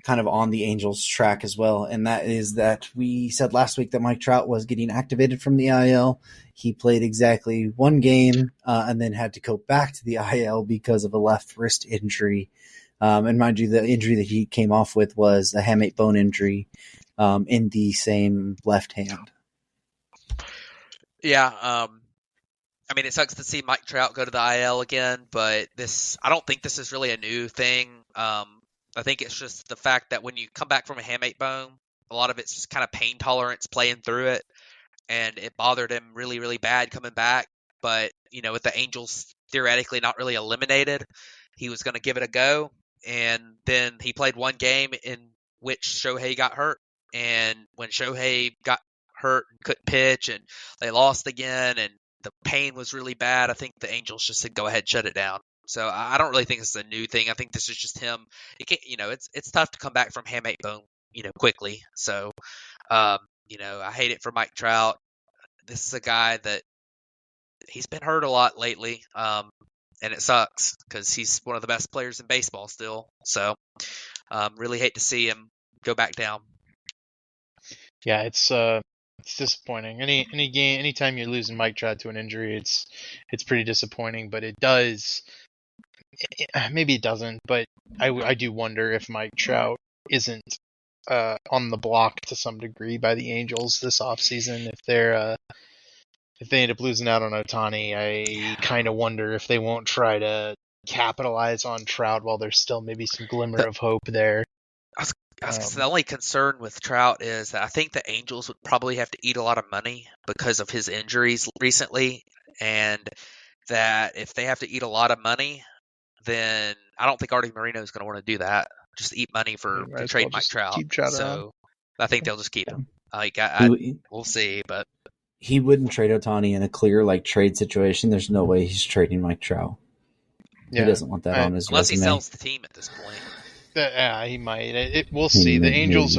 kind of on the Angels track as well, and that is that we said last week that Mike Trout was getting activated from the IL. He played exactly one game and then had to go back to the IL because of a left wrist injury. And mind you, the injury that he came off with was a hamate bone injury in the same left hand. Yeah, it sucks to see Mike Trout go to the IL again, but I don't think this is really a new thing. I think it's just the fact that when you come back from a hamate bone, a lot of it's just kind of pain tolerance playing through it, and it bothered him really, really bad coming back. But, with the Angels theoretically not really eliminated, he was going to give it a go, and then he played one game in which Shohei got hurt, and when Shohei got hurt and couldn't pitch, and they lost again, and the pain was really bad, I think the Angels just said, go ahead, shut it down. So I don't really think this is a new thing. I think this is just him. It's tough to come back from hamate bone, quickly. So, I hate it for Mike Trout. This is a guy that he's been hurt a lot lately. And it sucks because he's one of the best players in baseball still. So, really hate to see him go back down. Yeah, it's disappointing. Anytime you're losing Mike Trout to an injury, it's pretty disappointing. But it does, maybe it doesn't. But I do wonder if Mike Trout isn't on the block to some degree by the Angels this offseason. If they end up losing out on Ohtani, I kind of wonder if they won't try to capitalize on Trout while there's still maybe some glimmer of hope there. The only concern with Trout is that I think the Angels would probably have to eat a lot of money because of his injuries recently, and that if they have to eat a lot of money, then I don't think Artie Moreno is going to want to do that. Just eat money to trade Mike Trout. So I think they'll just keep him. We'll see, but he wouldn't trade Ohtani in a clear trade situation. There's no way he's trading Mike Trout. Yeah. He doesn't want that on his unless resume. He sells the team at this point. Yeah, he might. We'll see. The Angels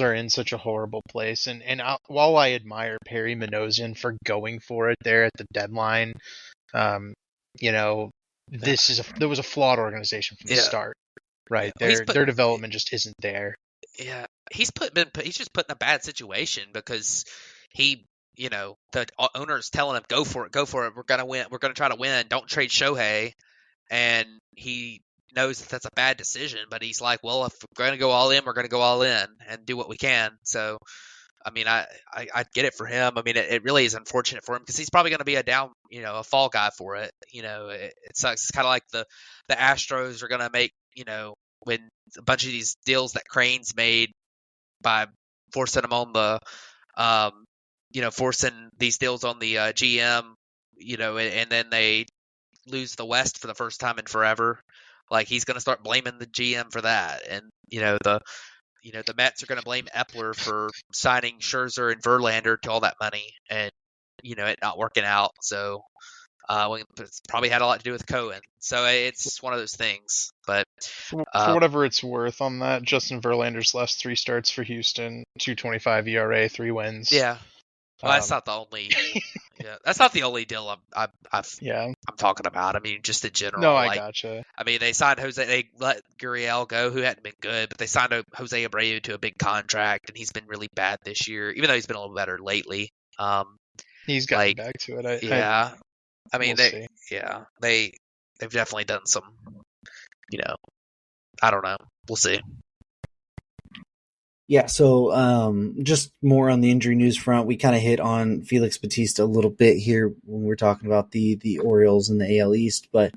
are in such a horrible place, and while I admire Perry Minosian for going for it there at the deadline, there was a flawed organization from the start, right? Their development just isn't there. Yeah, he's just put in a bad situation because the owner's telling him go for it, we're gonna win, we're gonna try to win, don't trade Shohei, and he knows that's a bad decision, but he's like, well, if we're going to go all in, we're going to go all in and do what we can. So, I get it for him. It really is unfortunate for him because he's probably going to be a fall guy for it. It sucks. It's kind of like the Astros are going to make, when a bunch of these deals that Crane's made by forcing them on forcing these deals on the GM, and then they lose the West for the first time in forever. Like, he's going to start blaming the GM for that, and the Mets are going to blame Epler for signing Scherzer and Verlander to all that money, and it not working out. So it's probably had a lot to do with Cohen. So it's one of those things. But for whatever it's worth, on that, Justin Verlander's last 3 starts for Houston, 2.25 ERA, 3 wins. Yeah. Well, that's not the only. Yeah, that's not the only deal I'm talking about. I mean, just in general. No, I gotcha. I mean, they signed Jose. They let Gurriel go, who hadn't been good, but they signed Jose Abreu to a big contract, and he's been really bad this year, even though he's been a little better lately. He's gotten back to it. I mean, we'll see. they've definitely done some. I don't know. We'll see. Yeah, so just more on the injury news front, we kind of hit on Felix Bautista a little bit here when we're talking about the Orioles and the AL East, but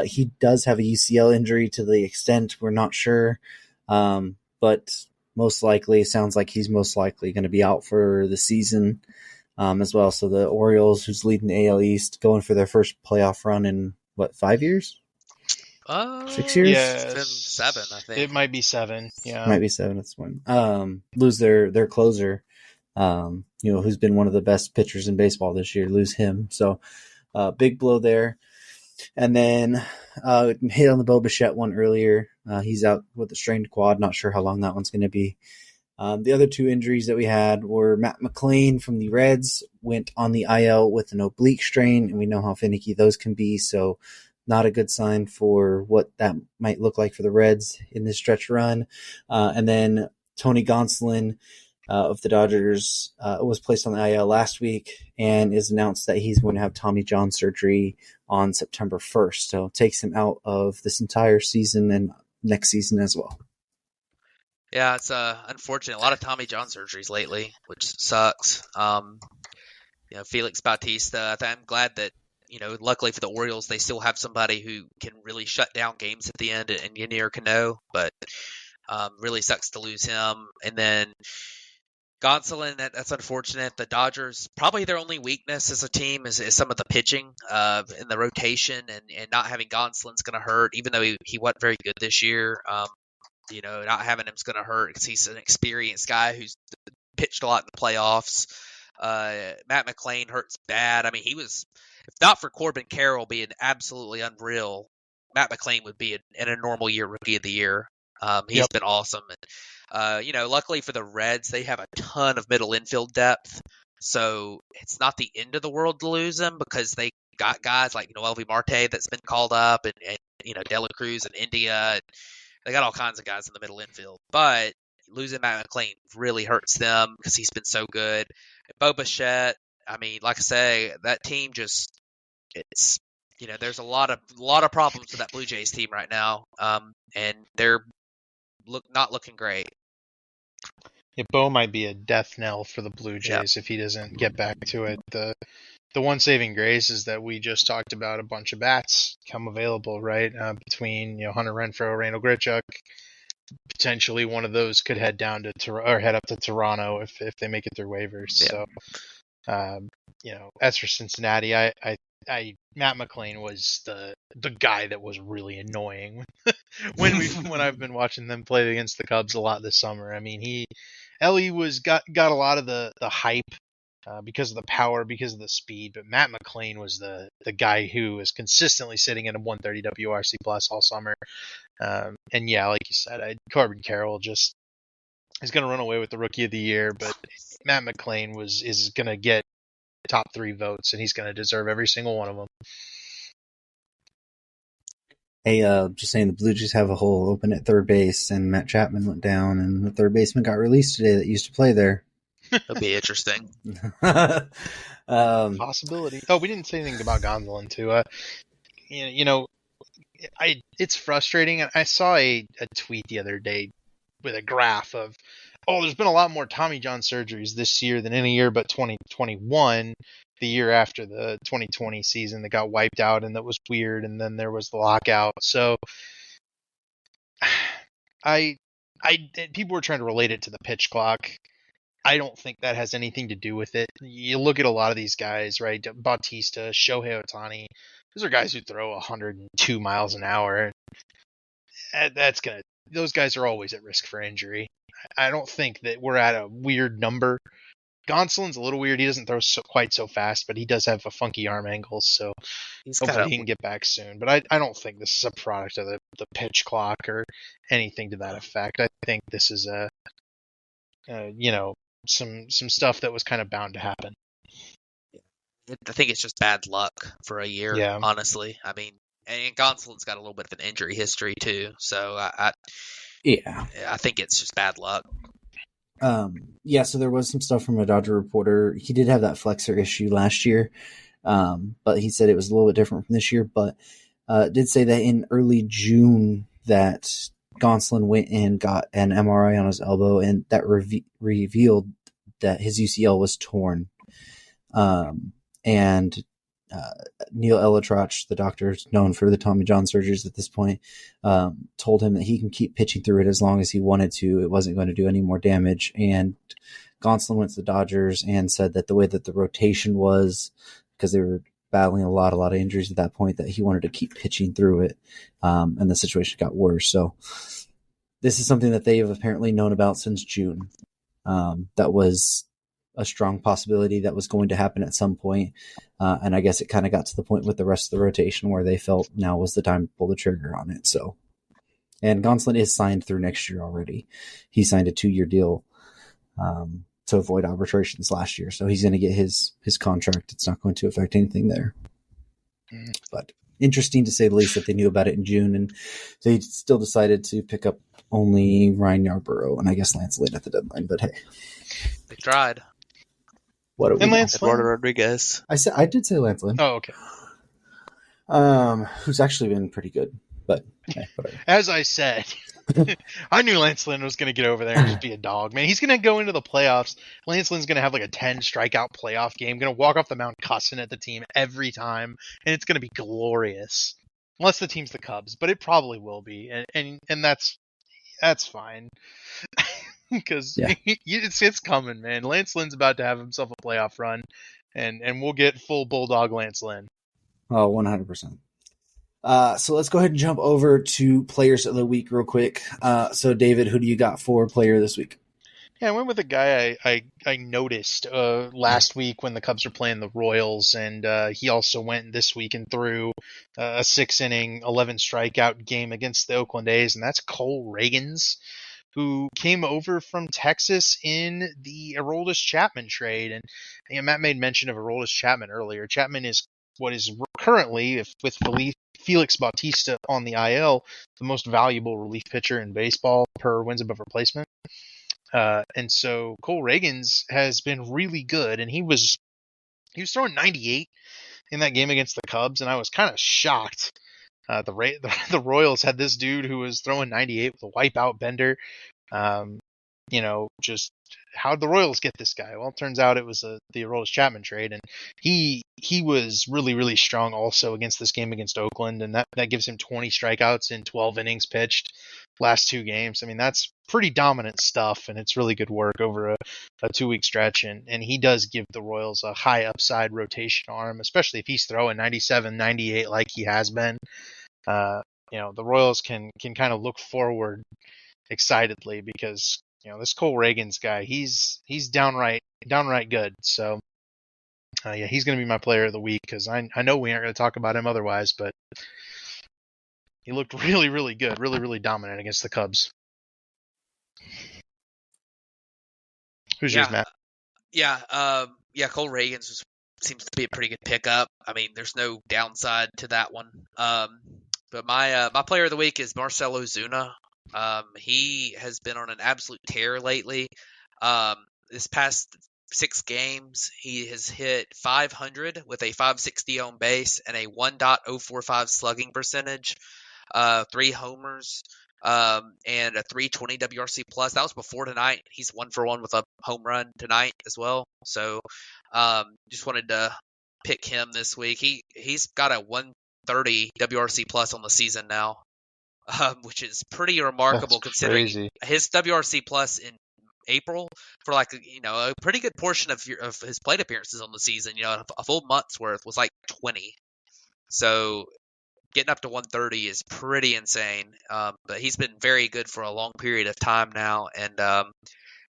he does have a UCL injury to the extent we're not sure, but most likely, sounds like he's most likely going to be out for the season as well. So the Orioles, who's leading the AL East, going for their first playoff run in, 5 years? 6 years? Yeah, it's been 7, I think. It might be 7. Yeah, might be 7. That's one. Lose their closer, who's been one of the best pitchers in baseball this year. Lose him, so big blow there. And then hit on the Bo Bichette one earlier. He's out with a strained quad. Not sure how long that one's going to be. The other 2 injuries that we had were Matt McLain from the Reds went on the IL with an oblique strain, and we know how finicky those can be. So not a good sign for what that might look like for the Reds in this stretch run. And then Tony Gonsolin of the Dodgers was placed on the IL last week and is announced that he's going to have Tommy John surgery on September 1st. So it takes him out of this entire season and next season as well. Yeah, it's unfortunate. A lot of Tommy John surgeries lately, which sucks. Felix Bautista, I'm glad that, luckily for the Orioles, they still have somebody who can really shut down games at the end, and Yanier Cano, but really sucks to lose him. And then Gonsolin, that's unfortunate. The Dodgers, probably their only weakness as a team is some of the pitching in the rotation, and not having Gonsolin's going to hurt, even though he wasn't very good this year. Not having him's going to hurt because he's an experienced guy who's pitched a lot in the playoffs. Matt McLain hurts bad. I mean, he was, if not for Corbin Carroll being absolutely unreal, Matt McLain would be in a normal year Rookie of the Year. He's been awesome. And, luckily for the Reds, they have a ton of middle infield depth. So it's not the end of the world to lose him because they got guys like Noelvi Marte that's been called up and De La Cruz and India. They got all kinds of guys in the middle infield. But losing Matt McLain really hurts them because he's been so good. Bo Bichette, I mean, like I say, that team just, it's, there's a lot of problems with that Blue Jays team right now. And they're not looking great. Yeah, Bo might be a death knell for the Blue Jays if he doesn't get back to it. The one saving grace is that we just talked about a bunch of bats come available, right? Between Hunter Renfroe, Randall Grichuk, potentially one of those could head down to head up to Toronto if they make it through waivers. Yeah. So, as for Cincinnati, Matt McLain was the guy that was really annoying when I've been watching them play against the Cubs a lot this summer. I mean, Ellie got a lot of the hype because of the power, because of the speed, but Matt McLain was the guy who was consistently sitting at a 130 WRC plus all summer. And yeah, like you said, Corbin Carroll just is going to run away with the Rookie of the Year, but Matt McLain is going to get top 3 votes, and he's going to deserve every single one of them. Hey, just saying the Blue Jays have a hole open at third base, and Matt Chapman went down, and the third baseman got released today that used to play there. That'll be interesting. Possibility. Oh, we didn't say anything about Gonsolin too. It's frustrating. I saw a tweet the other day with a graph of, there's been a lot more Tommy John surgeries this year than any year but 2021, the year after the 2020 season that got wiped out and that was weird, and then there was the lockout. So people were trying to relate it to the pitch clock. I don't think that has anything to do with it. You look at a lot of these guys, right? Bautista, Shohei Ohtani. Those are guys who throw 102 miles an hour. Those guys are always at risk for injury. I don't think that we're at a weird number. Gonsolin's a little weird. He doesn't throw quite so fast, but he does have a funky arm angle, so hopefully he can get back soon. But I don't think this is a product of the pitch clock or anything to that effect. I think this is some stuff that was kind of bound to happen. I think it's just bad luck for a year. Yeah. Honestly, I mean, and Gonsolin's got a little bit of an injury history too, so I think it's just bad luck. So there was some stuff from a Dodger reporter. He did have that flexor issue last year, but he said it was a little bit different from this year. But did say that in early June that Gonsolin went and got an MRI on his elbow, and that revealed that his UCL was torn. And Neil Elitrach, the doctor known for the Tommy John surgeries at this point, told him that he can keep pitching through it as long as he wanted to. It wasn't going to do any more damage. And Gonsolin went to the Dodgers and said that the way that the rotation was, because they were battling a lot of injuries at that point, that he wanted to keep pitching through it. And the situation got worse. So this is something that they have apparently known about since June. That was a strong possibility that was going to happen at some point. And I guess it kind of got to the point with the rest of the rotation where they felt now was the time to pull the trigger on it. So, and Gonsolin is signed through next year already. He signed a 2-year deal to avoid arbitrations last year. So he's going to get his contract. It's not going to affect anything there. But interesting to say the least that they knew about it in June, and they still decided to pick up only Ryan Yarborough and I guess Lance Lynn at the deadline. But hey, they tried. What and Lance Eduardo Rodriguez. I did say Lance Lynn. Oh, okay. Who's actually been pretty good, but hey, whatever. As I said, I knew Lance Lynn was going to get over there and just be a dog, man. He's going to go into the playoffs. Lance Lynn's going to have like a 10 strikeout playoff game, going to walk off the mound cussing at the team every time, and it's going to be glorious. Unless the team's the Cubs, but it probably will be, and that's fine. Because it's coming, man. Lance Lynn's about to have himself a playoff run, and we'll get full Bulldog Lance Lynn. Oh, 100%. So let's go ahead and jump over to players of the week real quick. So David, who do you got for player this week? Yeah, I went with a guy I noticed last week when the Cubs were playing the Royals, and he also went this week and threw a 6-inning, 11 strikeout game against the Oakland A's, and that's Cole Ragans, who came over from Texas in the Aroldis Chapman trade. And Matt made mention of Aroldis Chapman earlier. Chapman is what is currently, with Felix Bautista on the IL, the most valuable relief pitcher in baseball per wins above replacement. And so Cole Ragans has been really good, and he was throwing 98 in that game against the Cubs, and I was kind of shocked. The Royals had this dude who was throwing 98 with a wipeout bender. Just how'd the Royals get this guy? Well, it turns out it was the Aroldis Chapman trade, and he was really, really strong also against this game against Oakland, and that gives him 20 strikeouts in 12 innings pitched last 2 games. I mean, that's pretty dominant stuff, and it's really good work over a 2-week stretch, and he does give the Royals a high upside rotation arm, especially if he's throwing 97, 98 like he has been. The Royals can kind of look forward excitedly because this Cole Ragans guy, he's downright good. So he's going to be my player of the week because I know we aren't going to talk about him otherwise, but he looked really, really good, really, really dominant against the Cubs. Who's yours, Matt? Cole Ragans seems to be a pretty good pickup. I mean, there's no downside to that one. But my player of the week is Marcell Ozuna. He has been on an absolute tear lately. This past 6 games, he has hit 500 with a 560 on base and a 1.045 slugging percentage, 3 homers, and a 320 WRC plus. That was before tonight. He's 1 for 1 with a home run tonight as well. So, just wanted to pick him this week. He's got a 130 WRC plus on the season now. Which is pretty remarkable considering his WRC plus in April for a pretty good portion of his plate appearances on the season. A full month's worth was like 20. So getting up to 130 is pretty insane. But he's been very good for a long period of time now, and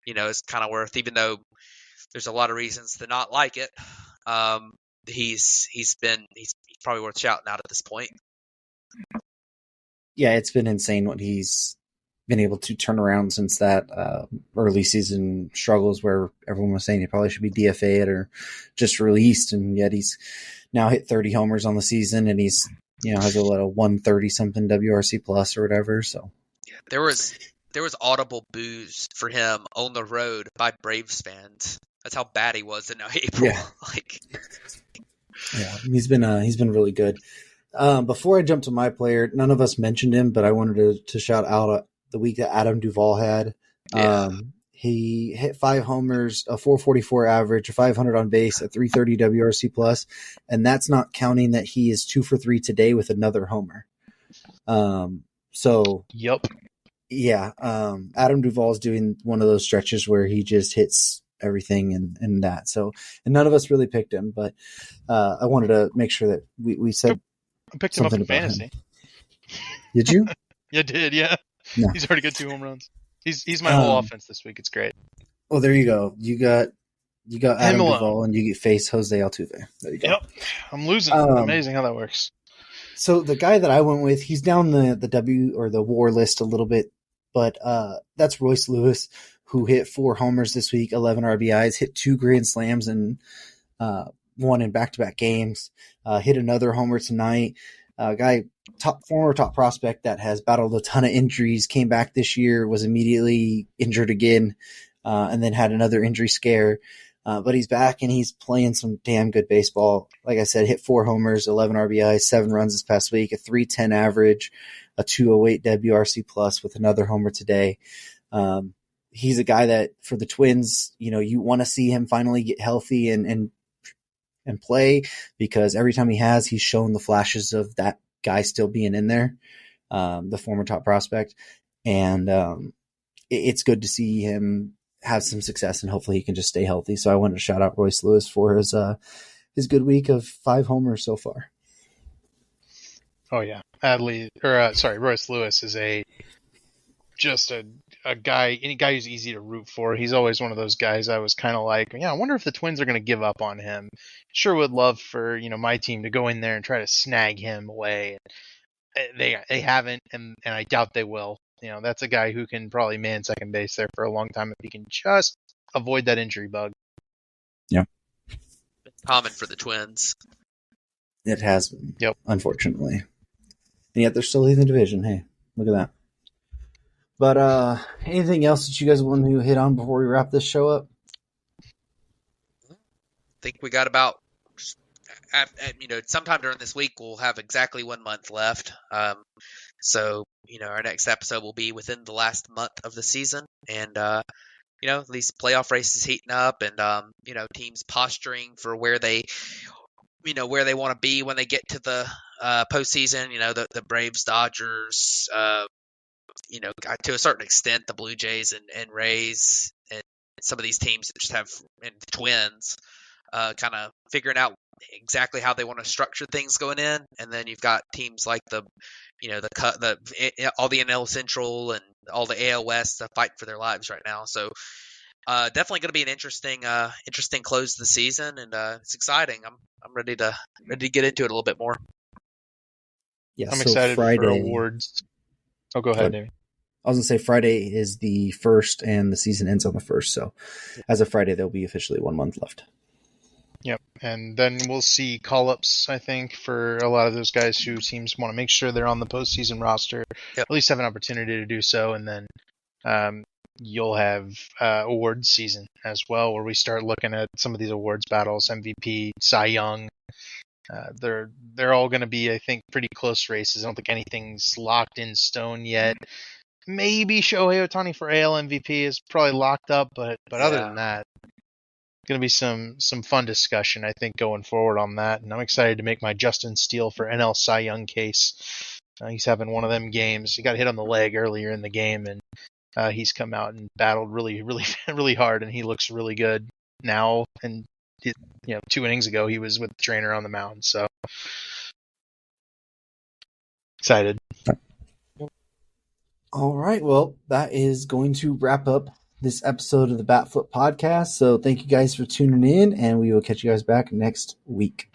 it's kind of worth, even though there's a lot of reasons to not like it. He's probably worth shouting out at this point. Yeah, it's been insane what he's been able to turn around since that early season struggles where everyone was saying he probably should be DFA'd or just released, and yet he's now hit 30 homers on the season, and he's has a 130 something WRC plus or whatever. So there was audible boos for him on the road by Braves fans. That's how bad he was in April. Yeah. Yeah, he's been really good. Before I jump to my player, none of us mentioned him, but I wanted to shout out the week that Adam Duvall had. Yeah. He hit 5 homers, a 444 average, a 500 on base, a 330 WRC plus, and that's not counting that he is 2 for 3 today with another homer. Yep. Yeah. Adam Duvall's doing one of those stretches where he just hits everything and that. So, and none of us really picked him, but I wanted to make sure that we said I picked him up in fantasy. Him. Did you? Yeah, did. Yeah. No. He's already got 2 home runs. He's my whole offense this week. It's great. Well, there you go. You got Adam Duvall and you face Jose Altuve. There you go. Yep. I'm losing. Amazing how that works. So the guy that I went with, he's down the W or the WAR list a little bit, but that's Royce Lewis, who hit 4 homers this week, 11 RBIs, hit 2 grand slams, and one in back-to-back games. Hit another homer tonight. Former top prospect that has battled a ton of injuries, came back this year, was immediately injured again, and then had another injury scare. But he's back and he's playing some damn good baseball. Like I said, hit 4 homers, 11 RBIs, 7 runs this past week, a 310 average, a 208 WRC plus with another homer today. He's a guy that for the Twins, you want to see him finally get healthy and play, because every time he's shown the flashes of that guy still being in there, the former top prospect. And it's good to see him have some success, and hopefully he can just stay healthy. So I wanted to shout out Royce Lewis for his good week of 5 homers so far. Oh yeah. Royce Lewis is just a guy, any guy who's easy to root for. He's always one of those guys I was kind of like, I wonder if the Twins are going to give up on him. Sure would love for, my team to go in there and try to snag him away. They haven't, and I doubt they will. That's a guy who can probably man second base there for a long time if he can just avoid that injury bug. Yeah. Common for the Twins. It has been. Yep. Unfortunately. And yet they're still leading the division. Hey, look at that. But anything else that you guys want to hit on before we wrap this show up? I think we got about, sometime during this week we'll have exactly 1 month left. So, our next episode will be within the last month of the season, and these playoff races heating up, and teams posturing for where they want to be when they get to the postseason. The Braves, Dodgers, to a certain extent, the Blue Jays and Rays, and some of these teams that just have, and the Twins, kind of figuring out exactly how they want to structure things going in. And then you've got teams like all the NL Central and all the AL West to fight for their lives right now. So definitely going to be an interesting close to the season, and it's exciting. I'm ready to get into it a little bit more. Yeah, I'm excited for awards. Oh, go ahead, Davey. I was going to say Friday is the 1st and the season ends on the 1st. So as of Friday, there'll be officially 1 month left. Yep. And then we'll see call-ups, I think, for a lot of those guys who teams want to make sure they're on the postseason roster, at least have an opportunity to do so. And then you'll have awards season as well, where we start looking at some of these awards battles, MVP, Cy Young. They're all going to be, I think, pretty close races. I don't think anything's locked in stone yet. Maybe Shohei Ohtani for AL MVP is probably locked up, but other than that, going to be some fun discussion, I think, going forward on that. And I'm excited to make my Justin Steele for NL Cy Young case. He's having one of them games. He got hit on the leg earlier in the game, and he's come out and battled really, really, really hard, and he looks really good now. And 2 innings ago, he was with the trainer on the mound. So excited. All right. Well, that is going to wrap up this episode of the Bat Flip Podcast. So thank you guys for tuning in, and we will catch you guys back next week.